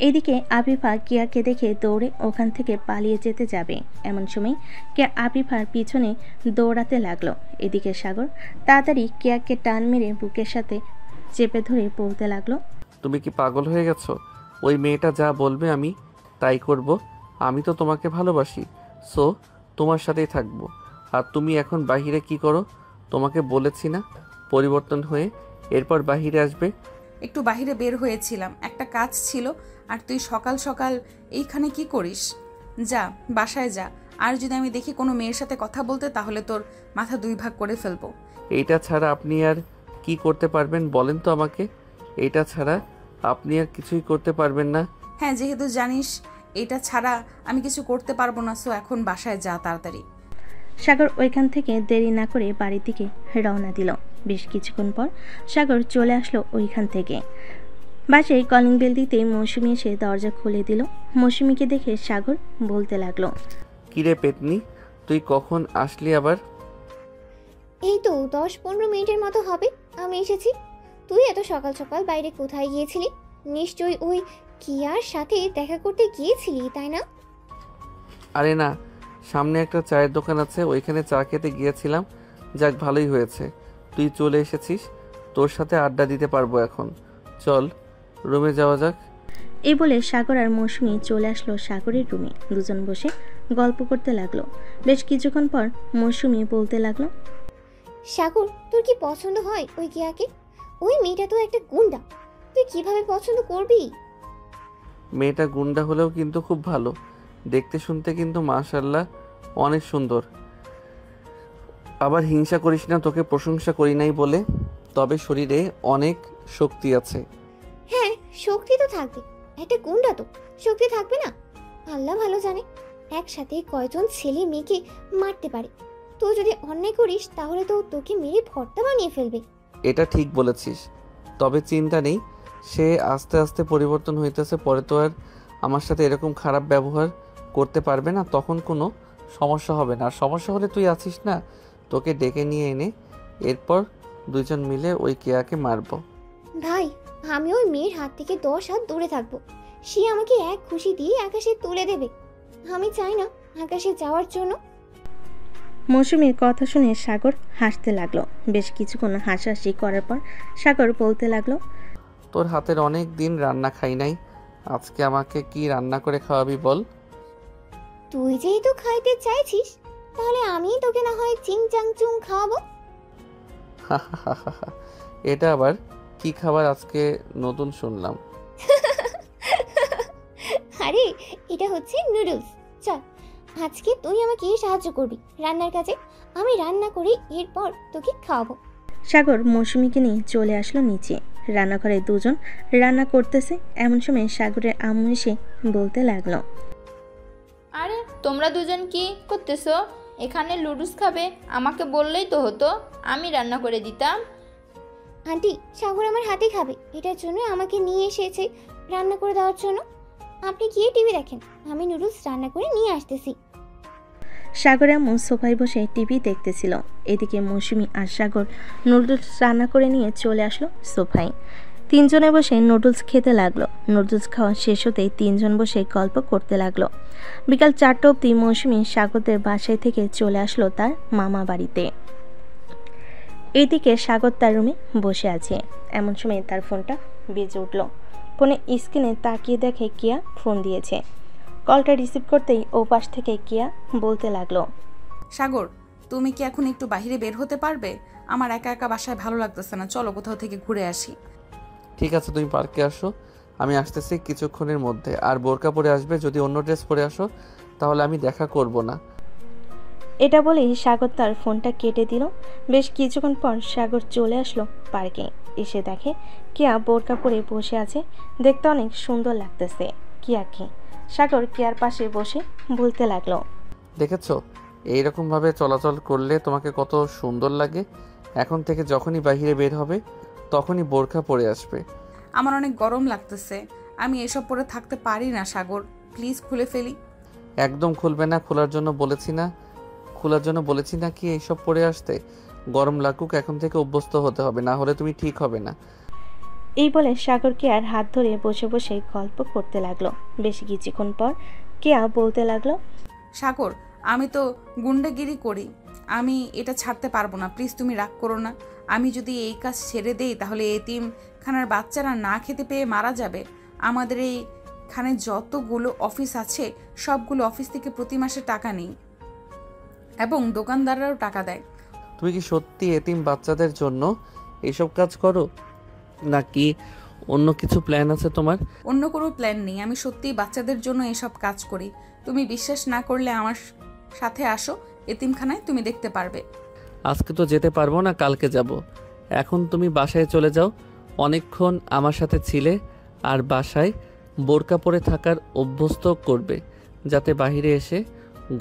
এদিকে আফিফা কিয়াকে দেখে দৌড়ে ওখান থেকে পালিয়ে যেতে যাবে। এমন সময় কিয়া আফিফার পিছনে দৌড়াতে লাগলো। এদিকে সাগর তাড়াতাড়ি কিয়াকে টান মেরে বুকের সাথে চেপে ধরে বলতে লাগলো,
তুমি কি পাগল হয়ে গেছো? ওই মেয়েটা যা বলবে আমি তাই করব। আমি তো তোমাকে ভালোবাসি, সো তোমার সাথেই থাকবো। আর তুমি এখন বাহিরে কি করো? তোমাকে বলেছি না পরিবর্তন হয়ে এরপর বাহিরে আসবে?
একটু বাহিরে বের হয়েছিলাম, একটা কাজ ছিল। আর তুই সকাল সকাল এইখানে কি করিস? যা বাসায় যা, আর যদি আমি দেখি কোনো মেয়ের সাথে কথা বলতে তাহলে তোর মাথা 2 ভাগ করে ফেলবো।
এইটা ছাড়া আপনি আর কি করতে পারবেন বলেন তো আমাকে? এইটা ছাড়া আপনি আর কিছুই করতে পারবেন না?
হ্যাঁ, যেহেতু জানিস এটা ছাড়া আমি কিছু করতে পারবো না, সো এখন বাসায় যা তাড়াতাড়ি।
সাগর ওইখান থেকে দেরি না করে বাড়ির দিকে রওনা দিল। বেশ কিছুক্ষণ পর সাগর চলে আসলো ওইখান থেকে। বাসায় কলিং বেল দিতে মৌসুমি এসে দরজা খুলে দিল। মৌসুমিকে দেখে সাগর বলতে লাগলো,
কিরে পেতনি, তুই কখন আসলি আবার?
এই তো 10-15 মিনিটের মতো হবে আমি এসেছি। তুই এত সকাল সকাল বাইরে কোথায় গিয়েছিলি? নিশ্চয়ই ওই কিয়ার সাথে দেখা করতে গিয়েছিলি, তাই না?
আরে না, সামনে একটা চায়ের দোকান আছে, ওইখানে চা খেতে গিয়েছিলাম। যাক, ভালোই হয়েছে তুই চলে এসেছিস, তোর সাথে আড্ডা দিতে পারবো এখন। চল রুমে যাওয়া যাক।
এই বলে সাগর আর মৌসুমি চলে আসলো সাগরের রুমে। দুজন বসে গল্প করতে লাগলো। বেশ কিছুক্ষণ পর মৌসুমি বলতে লাগলো,
সাগর, তোর কি পছন্দ হয় ওই কিয়াকে? ওই মেয়েটা তো একটা গুন্ডা, তুই কিভাবে পছন্দ করবি?
মেয়েটা গুন্ডা হলেও কিন্তু খুব ভালো, দেখতে শুনতে কিন্তু মাশাআল্লাহ অনেক সুন্দর। আবার হিংসা করিস না, তোকে প্রশংসা করি নাই বলে, তবে শরীরে অনেক শক্তি আছে।
হ্যাঁ, শক্তি তো থাকবে, একটা গুন্ডা তো শক্তি থাকবে না? আল্লাহ ভালো জানে একসাথে কয়জন ছেলে মেয়েকে মারতে পারে। তুই যদি অন্যায় করিস তাহলে তো তোকে মেরে ভর্তা বানিয়ে ফেলবে।
এটা ঠিক বলেছিস, তবে চিন্তা নেই, সে আস্তে আস্তে পরিবর্তন হইতেছে, পরে তো আর আমার সাথে এরকম খারাপ ব্যবহার করতে পারবে না, তখন কোনো সমস্যা হবে না। আর সমস্যা হলে তুই আছিস না, তোকে ডেকে নিয়ে এনে এরপর দুইজন মিলে ওই কেয়াকে মারবো।
ভাই, আমি ওই মেয়ের হাত থেকে 10 হাত দূরে থাকবো। সে আমাকে এক খুশি দিয়ে আকাশে তুলে দেবে। আমি চাই না আকাশে যাওয়ার জন্য।
মৌসুমীর কথা শুনে সাগর হাসতে লাগলো। বেশ কিছুক্ষণ হাসাহাসি করার পর সাগর বলতে লাগলো,
তোর হাতের অনেক দিন রান্না খাই নাই, আজকে আমাকে কি রান্না করে খাওয়াবি বল।
তুই যেহেতু খাইতে চাইছিস, তাহলে আমি তোকে না হয় চিং চাং চুং খাওয়াবো।
এটা আবার কি খাবার আজকে নতুন শুনলাম।
আরে এটা হচ্ছে নুডলস। চল আজকে তুই আমাকে সাহায্য করবি রান্নার কাজে, আমি রান্না করে এরপর তোকে খাওয়াবো।
সাগর মৌসুমীকে নিয়ে চলে আসলো নিচে। রান্নাঘরে দুজন রান্না করতেছে। এমন সময় সাগরের আম্মু এসে বলতে লাগলো,
আরে তোমরা দুজন কি করতেছো এখানে? লুডুস খাবে? আমাকে বললেই তো হতো, আমি রান্না করে দিতাম।
আন্টি, সাগর আমার হাতে খাবে, এটার জন্য আমাকে নিয়ে এসেছে রান্না করে দেওয়ার জন্য। আপনি গিয়ে টিভি দেখেন, আমি নুডলস রান্না করে নিয়ে আসতেছি।
সাগর আম্মু সোফায় বসে টিভি দেখতেছিল। এদিকে মৌসুমী আর সাগর নুডলস রান্না করে নিয়ে চলে আসলো সোফায়। তিনজনে বসে নুডলস খেতে লাগলো। নুডলস খাওয়া শেষ হতেই তিনজন বসে গল্প করতে লাগলো। বিকাল 4টা অবধি মৌসুমী সাগরদের বাসায় থেকে চলে আসলো তার মামা বাড়িতে। এইদিকে সাগর তার রুমে বসে আছে। এমন সময় তার ফোনটা বেজে উঠল। ফোনে স্ক্রিনে তাকিয়ে দেখে কিয়া ফোন দিয়েছে। কলটা রিসিভ করতেই ও পাশ থেকে কিয়া বলতে লাগলো,
সাগর, তুমি কি এখন একটু বাইরে বের হতে পারবে? আমার একা একা বাসায় ভালো লাগতেছে না, চলো কোথাও থেকে ঘুরে আসি।
ঠিক আছে, তুমি পার্কে আসো, আমি আসতেছি কিছুক্ষণের মধ্যে। আর বোরকা পরে আসবে, যদি অন্য ড্রেস পরে আসো তাহলে আমি দেখা করব না।
এটা বলেই সাগর তার ফোনটা কেটে দিল। বেশ কিছুক্ষণ পর সাগর চলে আসলো পার্কে। এসে দেখে কিয়া বোরকা পরে বসে আছে। দেখতে অনেক সুন্দর লাগতেছে কিয়াকে। সাগর কিয়ার পাশে বসে বলতে লাগলো,
দেখেছো এইরকমভাবে চলাচল করলে তোমাকে কত সুন্দর লাগে। এখন থেকে যখনই বাইরে বের হবে তখনই বোরকা পরে আসবে।
আমার অনেক গরম লাগতেছে, আমি এসব পরে থাকতে পারি না সাগর, প্লিজ খুলে ফেলি।
একদম খুলবে না, খোলার জন্য বলেছি না কি এইসব পরে আসতে। গরম লাগুক, এখন থেকে অভ্যস্ত হতে হবে, না হলে তুমি ঠিক হবে না।
এই বলে সাগর কেয়ার হাত ধরে বসে বসে গল্প করতে লাগলো। বেশ কিছুক্ষণ পর কেয়া বলতে লাগলো,
সাগর, আমি তো গুন্ডাগিরি করি, আমি এটা ছাড়তে পারবো না, প্লিজ তুমি রাগ করো না। আমি যদি এই কাজ ছেড়ে দেই তাহলে এতিমখানার বাচ্চারা না খেতে পেয়ে মারা যাবে। আমাদের এইখানে যতগুলো অফিস আছে সবগুলো অফিস থেকে প্রতি মাসে টাকা নেই এবং দোকানদাররাও টাকা দেয়।
তুমি কি সত্যি এতিম বাচ্চাদের জন্য এইসব কাজ করো, নাকি অন্য কিছু প্ল্যান আছে তোমার?
অন্য কোনো প্ল্যান নেই, আমি সত্যিই বাচ্চাদের জন্য এসব কাজ করি। তুমি বিশ্বাস না করলে আমার সাথে আসো এতিমখানায়, তুমি দেখতে পারবে।
আজকে তো যেতে পারবো না, কালকে যাব। এখন তুমি বাসায় চলে যাও। অনেকক্ষণ আমার সাথে ছিলে, আর বাসায় বোরকা পরে থাকার অভ্যস্ত করবে, যাতে বাইরে এসে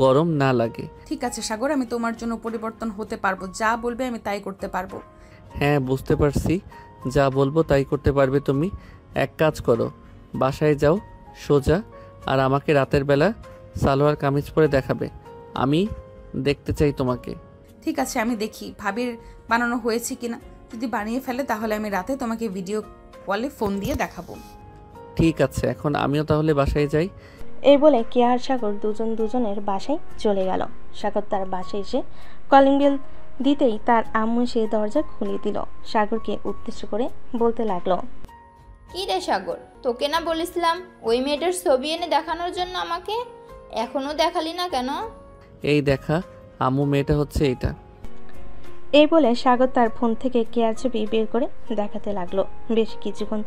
গরম না লাগে।
ঠিক আছে সাগর, আমি তোমার জন্য পরিবর্তন হতে পারবো, যা বলবে আমি তাই করতে পারবো।
হ্যাঁ, বুঝতে পারছি, যা বলবো তাই করতে পারবে তুমি। এক কাজ করো, বাসায় যাও সোজা, আর আমাকে রাতের বেলা সালোয়ার কামিজ পরে দেখাবে, আমি দেখতে চাই তোমাকে।
ঠিক আছে, আমি দেখি ভাবির বানানো হয়েছে কিনা। যদি বানিয়ে ফেলে তাহলে আমি রাতে তোমাকে ভিডিও কলে ফোন দিয়ে দেখাবো।
ঠিক আছে, এখন আমিও তাহলে বাসায় যাই।
এই বলে কেয়া আর সাগর দুজন দুজনের বাসায় চলে গেল। সাগর তার বাসায় এসে কলিং বেল দিতেই তার আম্মু এসে দরজা খুলে দিল। সাগরকে উদ্দেশ্য করে বলতে লাগলো,
কি রে সাগর, তোকে না বলেছিলাম ওই মেয়েটার ছবি এনে দেখানোর জন্য আমাকে? এখনো দেখালি না কেন?
এই দেখা, আম্মু মেয়েটা হচ্ছে এইটা।
এই বলে সাগর তার ফোন থেকে কেয়ার ছবি বের করে দেখাতে লাগলো। বেশ কিছুক্ষণ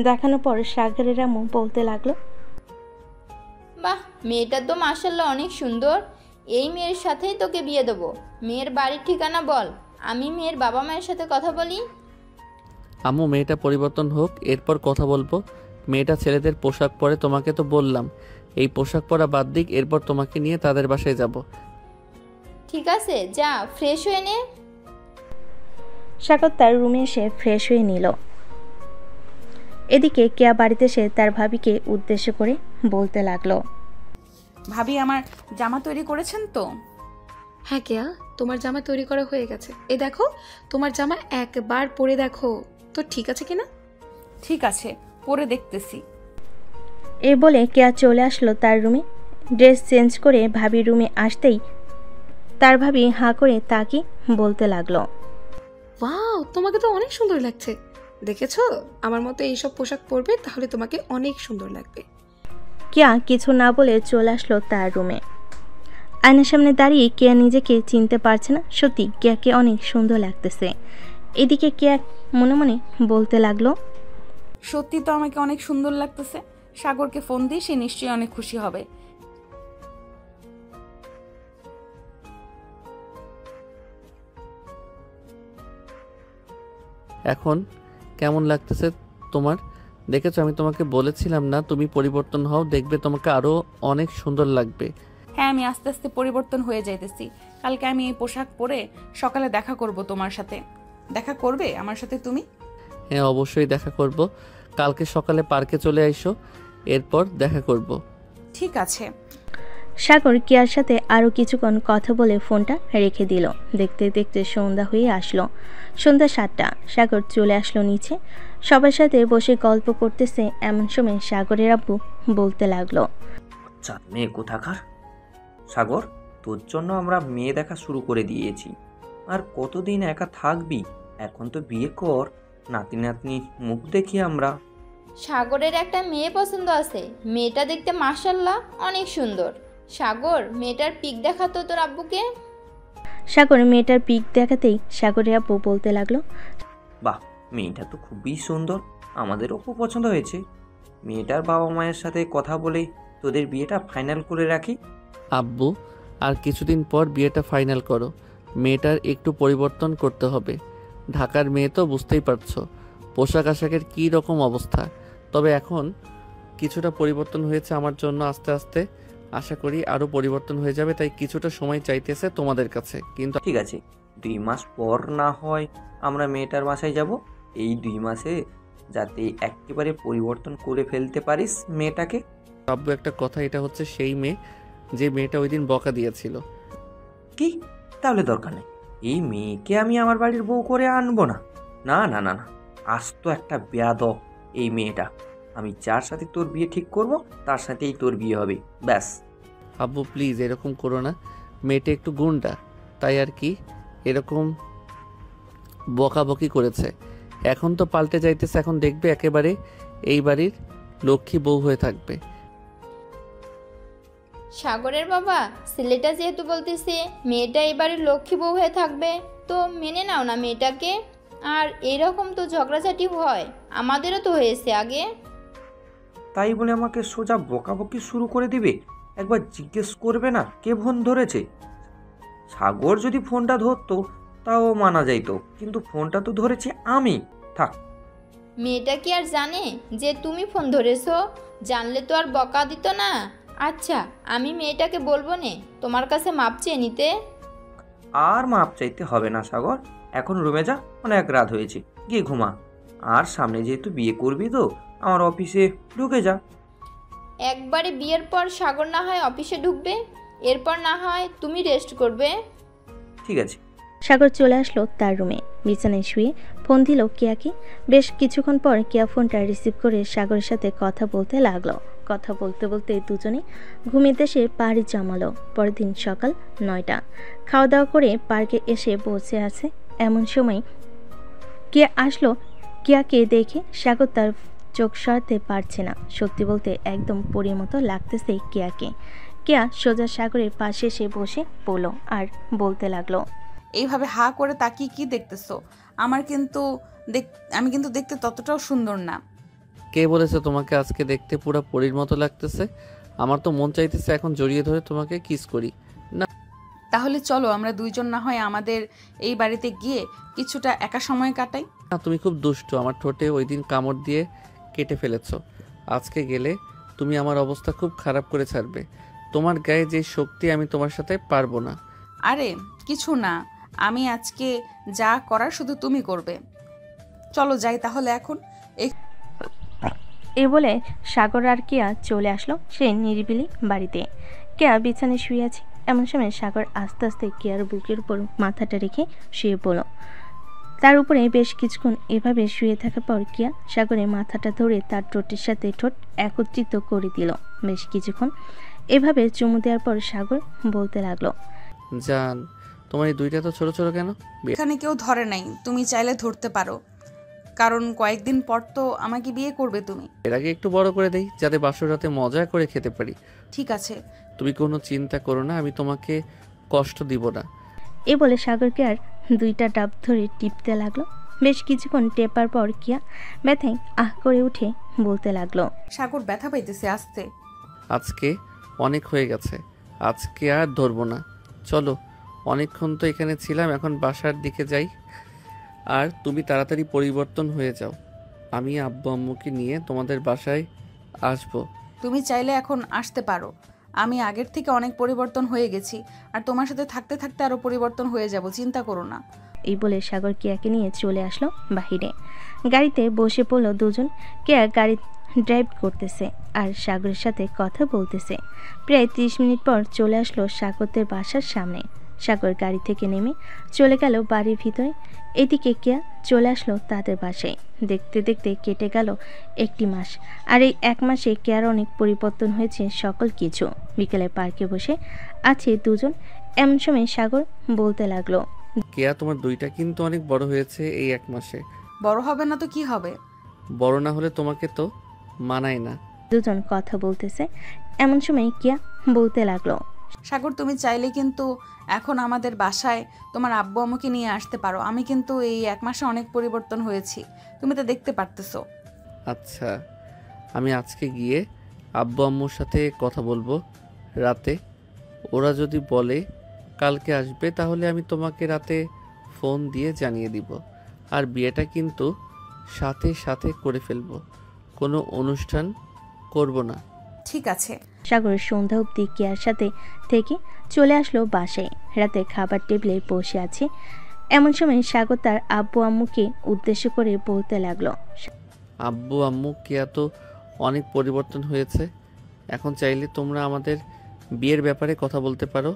দেখানোর পর সাগরের আম্মু বলতে লাগলো,
বাহ, মেয়েটা তো মাশাআল্লাহ অনেক সুন্দর। এই মেয়ের সাথেই তোকে বিয়ে দেবো। মেয়ের বাড়ির ঠিকানা বল, আমি মেয়ের বাবা মায়ের সাথে কথা বলি।
আম্মু মেয়েটা পরিবর্তন হোক, এরপর কথা বলবো। মেয়েটা ছেলেদের পোশাক পরে, তোমাকে তো বললাম এই পোশাক পরা বাদ দিক, এরপর তোমাকে নিয়ে তাদের বাসায় যাব।
ঠিক আছে, যা ফ্রেশ হয়ে নে।
সাগর তার রুমে এসে ফ্রেশ হয়ে নিল। এদিকে কেয়া বাড়িতে এসে তার ভাবিকে উদ্দেশ্য করে বলতে লাগলো,
ভাবি আমার জামা তৈরি করেছেন তো?
হ্যাঁ কেয়া, তোমার জামা তৈরি করা হয়ে গেছে। এই দেখো, তোমার জামা একবার পরে দেখো তো ঠিক আছে কিনা।
ঠিক আছে, পরে দেখতেছি।
এই বলে কেয়া চলে আসলো তার রুমে। ড্রেস চেঞ্জ করে ভাবির রুমে আসতেই তার ভাবি হাঁ করে তাকে বলতে লাগলো,
ওয়াও, তোমাকে তো অনেক সুন্দর লাগছে। দেখেছো, আমার মতো এইসব পোশাক পরবে তাহলে তোমাকে অনেক সুন্দর লাগবে।
কেয়া কিছু না বলে চলে আসলো তার রুমে। আয়নার সামনে দাঁড়িয়ে কেয়া নিজেকে চিনতে পারছে না। সত্যি কেয়াকে অনেক সুন্দর লাগতেছে। এদিকে কেয়া মনে মনে বলতে লাগলো,
সত্যি তো আমাকে অনেক সুন্দর লাগতেছে। সাগরকে ফোন দিয়ে সে নিশ্চয়ই অনেক খুশি হবে।
এখন কেমন লাগতেছে তোমার? দেখেছো, আমি তোমাকে বলেছিলাম না তুমি পরিবর্তন হও, দেখবে তোমাকে আরো অনেক সুন্দর লাগবে।
হ্যাঁ, আমি আস্তে আস্তে পরিবর্তন হয়ে যাইতেছি। কালকে আমি এই পোশাক পরে সকালে দেখা করব তোমার সাথে। দেখা করবে আমার সাথে তুমি?
হ্যাঁ, অবশ্যই দেখা করব। কালকে সকালে পার্কে চলে আইসো, এরপর দেখা করব।
ঠিক আছে।
সাগর কেয়ার সাথে আরও কিছুক্ষণ কথা বলে ফোনটা রেখে দিল। দেখতে দেখতে সন্ধ্যা হয়ে আসলো। সন্ধ্যা 7টা। সাগর চলে আসলো নিচে। সবার সাথে বসে গল্প করতেছে। এমন সময় সাগরের আব্বু বলতে লাগলো,
আচ্ছা মেয়ে কোথাকার। সাগর, তোর জন্য আমরা মেয়ে দেখা শুরু করে দিয়েছি। আর কতদিন একা থাকবি? এখন তো বিয়ে কর, নাতি নাতনি মুখ দেখি আমরা।
সাগরের একটা মেয়ে পছন্দ আছে। মেয়েটা দেখতে মাশাআল্লাহ অনেক সুন্দর। সাগর, মেয়েটার পিক দেখাতো তোর আব্বুকে।
সাগর মেয়েটার পিক দেখাতেই সাগরের আব্বু বলতে লাগলো,
বাহ, মেয়েটা তো খুবই সুন্দর, আমাদেরও খুব পছন্দ হয়েছে। মেয়েটার বাবা মায়ের সাথে কথা বলে তোদের বিয়েটা ফাইনাল করে রাখি।
আব্বু, আর কিছুদিন পর বিয়েটা ফাইনাল করো। মেয়েটার একটু পরিবর্তন করতে হবে। ঢাকার মেয়ে তো বুঝতেই পারছো, পোশাক আশাকের কী রকম অবস্থা। তবে এখন কিছুটা পরিবর্তন হয়েছে আমার জন্য, আস্তে আস্তে আশা করি আরও পরিবর্তন হয়ে যাবে। তাই কিছুটা সময় চাইতেছে তোমাদের কাছে। কিন্তু
ঠিক আছে, 2 মাস পর না হয় আমরা মেয়েটার বাসায় যাব। এই 2 মাসে যাতে একেবারে পরিবর্তন করে ফেলতে পারিস মেয়েটাকে।
আব্বু, একটা কথা, এটা হচ্ছে সেই মেয়ে যে মেয়েটা ওই দিন বকা দিয়েছিল।
কি? তাহলে দরকার নেই, এই মেয়েকে আমি আমার বাড়ির বউ করে আনবো না। না না না না, আজ তো একটা বেয়াদব এই মেয়েটা। আমি যার সাথে তোর বিয়ে ঠিক করব তার সাথেই তোর বিয়ে হবে, ব্যাস।
আব্বু প্লিজ এরকম করো না। মেয়েটা একটু গুন্ডা, তাই আর কি এরকম বকাবকি করেছে। এখন তো পাল্টে যাইতেছে, এখন দেখবে একেবারে এই বাড়ির লক্ষ্মী বউ হয়ে থাকবে।
সাগরের বাবা, ছেলেটা যেহেতু বলতেছে মেয়েটা এবারে লক্ষ্মী বউ হয়ে থাকবে, তো মেনে নাও না মেয়েটাকে। আর এরকম তো ঝগড়াঝাটি হয়, আমাদেরও তো হয়েছে আগে।
তাই বলে আমাকে সোজা বকাবকি শুরু করে দিবে? একবার জিজ্ঞেস করবে না কে ফোন ধরেছে? সাগর যদি ফোনটা ধরতো তাও মানা যাইতো, কিন্তু ফোনটা তো ধরেছি আমি। থাক।
মেয়েটা কি আর জানে যে তুমি ফোন ধরেছো? জানলে তো আর বকা দিত না। আচ্ছা, আমি মেয়েটাকে বলবো নে তোমার কাছে মাপ চেয়ে নিতে।
আর মাপ চাইতে হবে না সাগর, এখন রুমে যা, অনেক রাত হয়েছে, গিয়ে ঘুমা। আর সামনে যেহেতু বিয়ে করবি তো আমার অফিসে ঢুকে যা।
একবারে বিয়ের পর সাগর না হয় অফিসে ঢুকবে, এরপর না হয় তুমি রেস্ট করবে।
ঠিক আছে।
সাগর চলে আসলো তার রুমে। বিছানায় শুয়ে ফোন দিল কেয়াকে। বেশ কিছুক্ষণ পর কেয়া ফোনটা রিসিভ করে সাগরের সাথে কথা বলতে লাগলো। কথা বলতে বলতে দুজনে ঘুমের দেশে পাড়ি জমালো। পরের দিন সকাল 9টা। খাওয়া দাওয়া করে পার্কে এসে বসে আছে। এমন সময় কেয়া আসলো। কেয়াকে দেখে সাগর তার চোখ সরাতে পারছে না। সত্যি বলতে একদম পরীর মতো লাগতেছে কেয়াকে। কেয়া সোজা সাগরের পাশে এসে বসে পড়ল আর বলতে লাগলো,
এইভাবে হা করে তাকিয়ে কি দেখতেছো? আমি কিন্তু দেখতে ততটাও সুন্দর না।
কে বলেছে তোমাকে আজকে দেখতে পুরো পরীর মতো লাগতেছে? আমার তো মন চাইতেছে এখন জড়িয়ে ধরে তোমাকে কিস করি। না,
তাহলে চলো আমরা দুইজন না হয় আমাদের এই বাড়িতে গিয়ে কিছুটা একা সময় কাটাই।
না, তুমি খুব দুষ্টু। আমার ঠোঁটে ওই দিন কামড় দিয়ে কেটে ফেলেছো। আজকে গেলে তুমি আমার অবস্থা খুব খারাপ করে ছাড়বে। তোমার গায়ে যে শক্তি, আমি তোমার সাথে পারবো না।
আরে কিছু না, আমি আজকে যা করার শুধু তুমি করবে। চলো যাই তাহলে এখন।
এ বলে সাগর আর কেয়া চলে আসলো সেই নিরিবিলি বাড়িতে। কেয়া বিছানায় শুয়ে আছে। এমন সময় সাগর আস্তে আস্তে কেয়ার বুকের উপর মাথাটা রেখে শুয়ে পড়ল। তার উপরে বেশ কিছুক্ষণ এভাবে শুয়ে থাকার পর কিয়া সাগরের মাথাটা ধরে তার ঠোঁটের সাথে ঠোঁট একত্রিত করে দিল। বেশ কিছুক্ষণ এভাবে চুমু দেওয়ার পর সাগর বলতে লাগলো,
জান, তোমার এই দুইটা তো ছোট ছোট কেন?
এখানে কেউ ধরে নাই, তুমি চাইলে ধরতে পারো, কারণ কয়েকদিন পর তো আমাকে বিয়ে করবে তুমি।
এর আগে একটু বড় করে দেই, যাতে বাসর রাতে মজা করে খেতে পারি।
ঠিক আছে।
তুমি কোনো চিন্তা করো না, আমি তোমাকে কষ্ট দিব না।
এ বলে সাগরকে আর দুইটা ডাব ধরে টিপতে লাগলো। বেশ কিছুক্ষণ টেপার পর কিয়া ব্যথায় আহ করে উঠে বলতে লাগলো,
সাগর ব্যথা পাইতেছে আসতে।
আজকে অনেক হয়ে গেছে, আজকে আর ধরবো না। চলো, অনেকক্ষণ তো এখানে ছিলাম, এখন বাসার দিকে যাই। আর তুমি তাড়াতাড়ি পরিবর্তন হয়ে যাও, আমি আব্বু আম্মুকে নিয়ে তোমাদের বাসায় আসবো।
তুমি চাইলে এখন আসতে পারো, আমি আগের থেকে অনেক পরিবর্তন হয়ে গেছি, আর তোমার সাথে থাকতে থাকতে আরো পরিবর্তন হয়ে যাব, চিন্তা করো না।
এই বলে সাগর কেয়াকে নিয়ে চলে আসলো বাহিরে। গাড়িতে বসে পড়লো দুজন। কেয়া গাড়ি ড্রাইভ করতেছে আর সাগরের সাথে কথা বলতেছে। প্রায় 30 মিনিট পর চলে আসলো সাগরদের বাসার সামনে। সাগর গাড়ি থেকে নেমে চলে গেল বাড়ির ভিতরে। এদিকে কেয়া চলে আসলো তাদের বাসায়। দেখতে দেখতে কেটে গেল 1 মাস। আর এই 1 মাসে কেয়ার অনেক পরিবর্তন হয়েছে সকল কিছু। বিকেলে পার্কে বসে আছে দুজন। এমন সময় সাগর বলতে লাগলো,
কেয়া, তোমার দুইটা কিন্তু অনেক বড় হয়েছে এই 1 মাসে।
বড় হবে না তো কি হবে?
বড় না হলে তোমাকে তো মানায় না।
দুজন কথা বলতেছে। এমন সময় কিয়া বলতে লাগলো,
সাগর, তুমি চাইলে কিন্তু এখন আমাদের বাসায় তোমার আব্বু আম্মুকে নিয়ে আসতে পারো। আমি কিন্তু এই 1 মাসে অনেক পরিবর্তন হয়েছি, তুমি তো দেখতে পারতেছো।
আচ্ছা, আমি আজকে গিয়ে আব্বু আম্মুর সাথে কথা বলবো রাতে। ওরা যদি বলে কালকে আসবে, তাহলে আমি তোমাকে রাতে ফোন দিয়ে জানিয়ে দিব। আর বিয়েটা কিন্তু সাথে সাথে করে ফেলবো, কোনো অনুষ্ঠান করব না।
ঠিক আছে।
সাগরের সন্ধ্যা অবধি কেয়ার সাথে থেকে চলে আসলো বাসায়। রাতে খাবার টেবিলে বসে আছে। এমন সময় সাগর তার আব্বু আম্মুকে উদ্দেশ্য করে বলতে লাগলো,
আব্বু আম্মু, কেয়া তো অনেক পরিবর্তন হয়েছে। এখন চাইলে তোমরা আমাদের বিয়ের ব্যাপারে কথা বলতে পারো।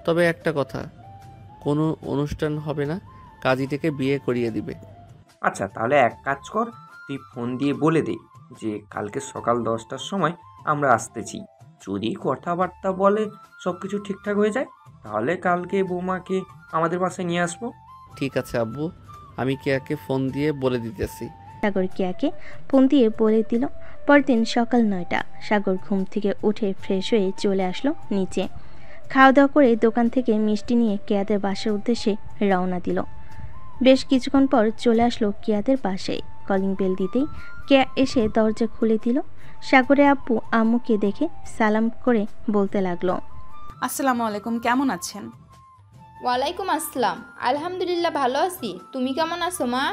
তবে একটা কথা, কোনো অনুষ্ঠান হবে না, কাজী থেকে বিয়ে করিয়ে দিবে।
আচ্ছা, তাহলে এক কাজ কর, তুই ফোন দিয়ে বলে দে যে কালকে সকাল 10টার সময় আমরা আসতেছি। যদি কথাবার্তা বলে সব কিছু ঠিকঠাক হয়ে যায়, তাহলে কালকে বৌমাকে আমাদের বাসায় নিয়ে আসবো।
ঠিক আছে আব্বু, আমি কেয়াকে ফোন দিয়ে বলে দিতেছি।
সাগর কেয়াকে ফোন দিয়ে বলে দিল। পরদিন সকাল 9টা। সাগর ঘুম থেকে উঠে ফ্রেশ হয়ে চলে আসলো নিচে। খাওয়া দাওয়া করে দোকান থেকে মিষ্টি নিয়ে কেয়াদের বাসার উদ্দেশ্যে রওনা দিল। বেশ কিছুক্ষণ পর চলে আসলো কেয়াদের বাসায়। কলিং বেল দিতেই কেয়া এসে দরজা খুলে দিল। সাগরের আব্বু আম্মুকে দেখে সালাম করে বলতে লাগলো,
আসসালামু আলাইকুম, কেমন আছেন?
ওয়ালাইকুম আসসালাম। আলহামদুলিল্লাহ ভালো আছি, তুমি কেমন আছো মা?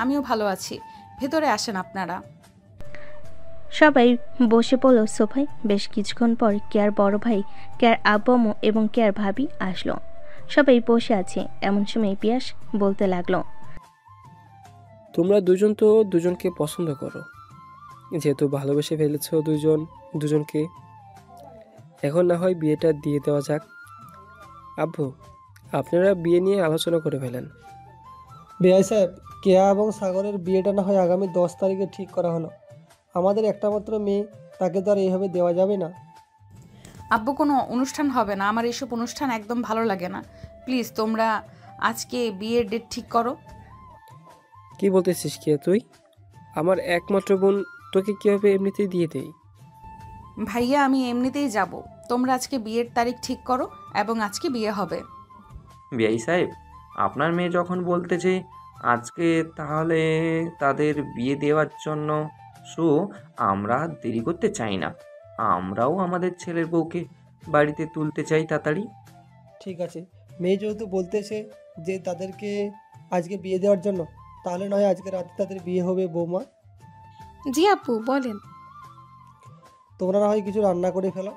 আমিও ভালো আছি, ভেতরে আসেন আপনারা।
সবাই বসে পড়ল সোফায়। বেশ কিছুক্ষণ পর কেয়ার বড় ভাই, কেয়ার আব্বু আম্মু এবং কেয়ার ভাবি আসলো। সবাই বসে আছে। এমন সময় পিয়াস বলতে লাগলো,
তোমরা দুজন তো দুজনকে পছন্দ করো, যেহেতু ভালোবেসে ফেলেছো দুজনকে, এখন না হয় বিয়েটা দিয়ে দেওয়া যাক। আব্বু, আপনারা বিয়ে নিয়ে আলোচনা করে ফেলেন।
বিআই সাহেব, কেয়া এবং সাগরের বিয়েটা না হয় আগামী 10 তারিখে ঠিক করা হলো। আমাদের একটা মাত্র মেয়ে, তাকে তো আর এইভাবে দেওয়া যাবে না।
আব্বু, কোনো অনুষ্ঠান হবে না, আমার এইসব অনুষ্ঠান একদম ভালো লাগে না। প্লিজ তোমরা আজকে বিয়ের ডেট ঠিক করো।
কি বলতেছিস কে তুই? আমার একমাত্র বোন, তোকে কীভাবে এমনিতেই দিয়ে দেই?
ভাইয়া, আমি এমনিতেই যাব, তোমরা আজকে বিয়ের তারিখ ঠিক করো এবং আজকে বিয়ে হবে।
বিআই সাহেব, আপনার মেয়ে যখন বলতেছে আজকে, তাহলে তাদের বিয়ে দেওয়ার জন্য আমরা দেরি করতে চাই না। আমরাও আমাদের ছেলের বউকে বাড়িতে তুলতে চাই তাড়াতাড়ি।
ঠিক আছে, মেয়ে যেহেতু বলতেছে যে তাদেরকে আজকে বিয়ে দেওয়ার জন্য, তাহলে নয় আজকে রাতে তাদের বিয়ে হবে বৌমা।
জি আপু, বলেন।
তোমরা না হয় কিছু রান্না করে ফেলো,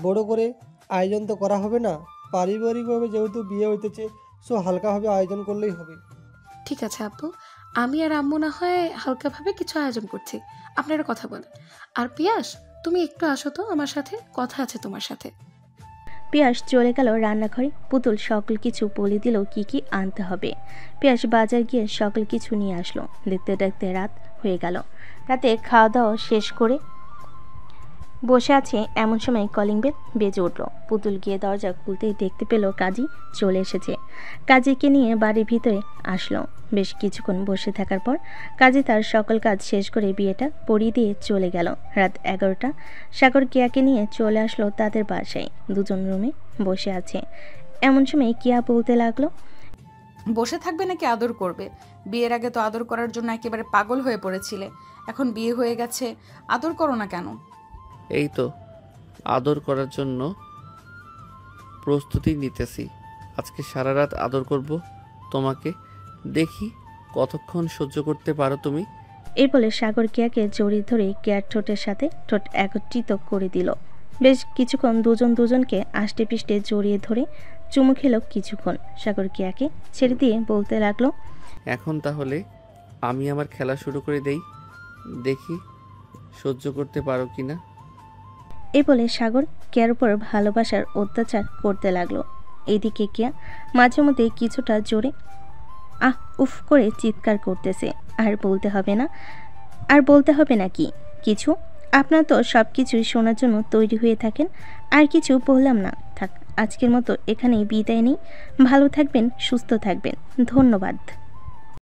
বড় করে আয়োজন তো করা হবে না। পারিবারিকভাবে যেহেতু বিয়ে হইতেছে, হালকাভাবে আয়োজন করলেই হবে।
ঠিক আছে আপু, আমি আর আম্মু না হয় হালকাভাবে কিছু আয়োজন করছি, আপনারা কথা বলেন। আর পিয়াস, তুমি একটু আসো তো আমার সাথে, কথা আছে তোমার সাথে।
পিয়াস চলে গেল রান্নাঘরে। পুতুল সকল কিছু বলে দিল কি কি আনতে হবে। পিয়াস বাজার গিয়ে সকল কিছু নিয়ে আসলো। দেখতে দেখতে রাত হয়ে গেল। রাতে খাওয়া দাওয়া শেষ করে বসে আছে এমন সময় কলিং বেল বেজে উঠল। পুতুল গিয়ে দরজা খুলতেই দেখতে পেল কাজী চলে এসেছে। কাজীকে নিয়ে বাড়ির ভিতরে আসলো। বেশ কিছুক্ষণ বসে থাকার পর কাজী তার সকল কাজ শেষ করে বিয়েটা পড়িয়ে দিয়ে চলে গেল। রাত 11টা। সাগর কিয়াকে নিয়ে চলে আসলো তাদের বাসায়। দুজন রুমে বসে আছে। এমন সময় কিয়া বলতে লাগলো,
বসে থাকবে নাকি আদর করবে? বিয়ের আগে তো আদর করার জন্য একেবারে পাগল হয়ে পড়েছিলে, এখন বিয়ে হয়ে গেছে, আদর করো না কেন?
এই তো আদর করার জন্য প্রস্তুতি নিতেছি। আজকে সারা রাত আদর করব তোমাকে, দেখি কতক্ষণ সহ্য করতে পারো তুমি।
এই বলে সাগর কিয়াকে জড়িয়ে ধরে কিয়ার ঠোঁটের সাথে ঠোঁট একত্রিত করে দিল। বেশ কিছুক্ষণ দুজন দুজনকে আষ্টে পিষ্টে জড়িয়ে ধরে চুমু খেল কিছুক্ষণ। সাগর কিয়াকে ছেড়ে দিয়ে বলতে লাগলো,
এখন তাহলে আমি আমার খেলা শুরু করে দেই, দেখি সহ্য করতে পারো কিনা।
এই বলে সাগর কিয়ার উপর ভালোবাসার অত্যাচার করতে লাগলো। এদিকে কিয়া মাঝে মধ্যে কিছুটা জোরে আহ উফ করে চিৎকার করতেছে। আর বলতে হবে না কি কিছু? আপনার তো সব কিছুই শোনার জন্য তৈরি হয়ে থাকেন। আর কিছু বললাম না, থাক আজকের মতো এখানেই বিদায় নিই। ভালো থাকবেন, সুস্থ থাকবেন, ধন্যবাদ।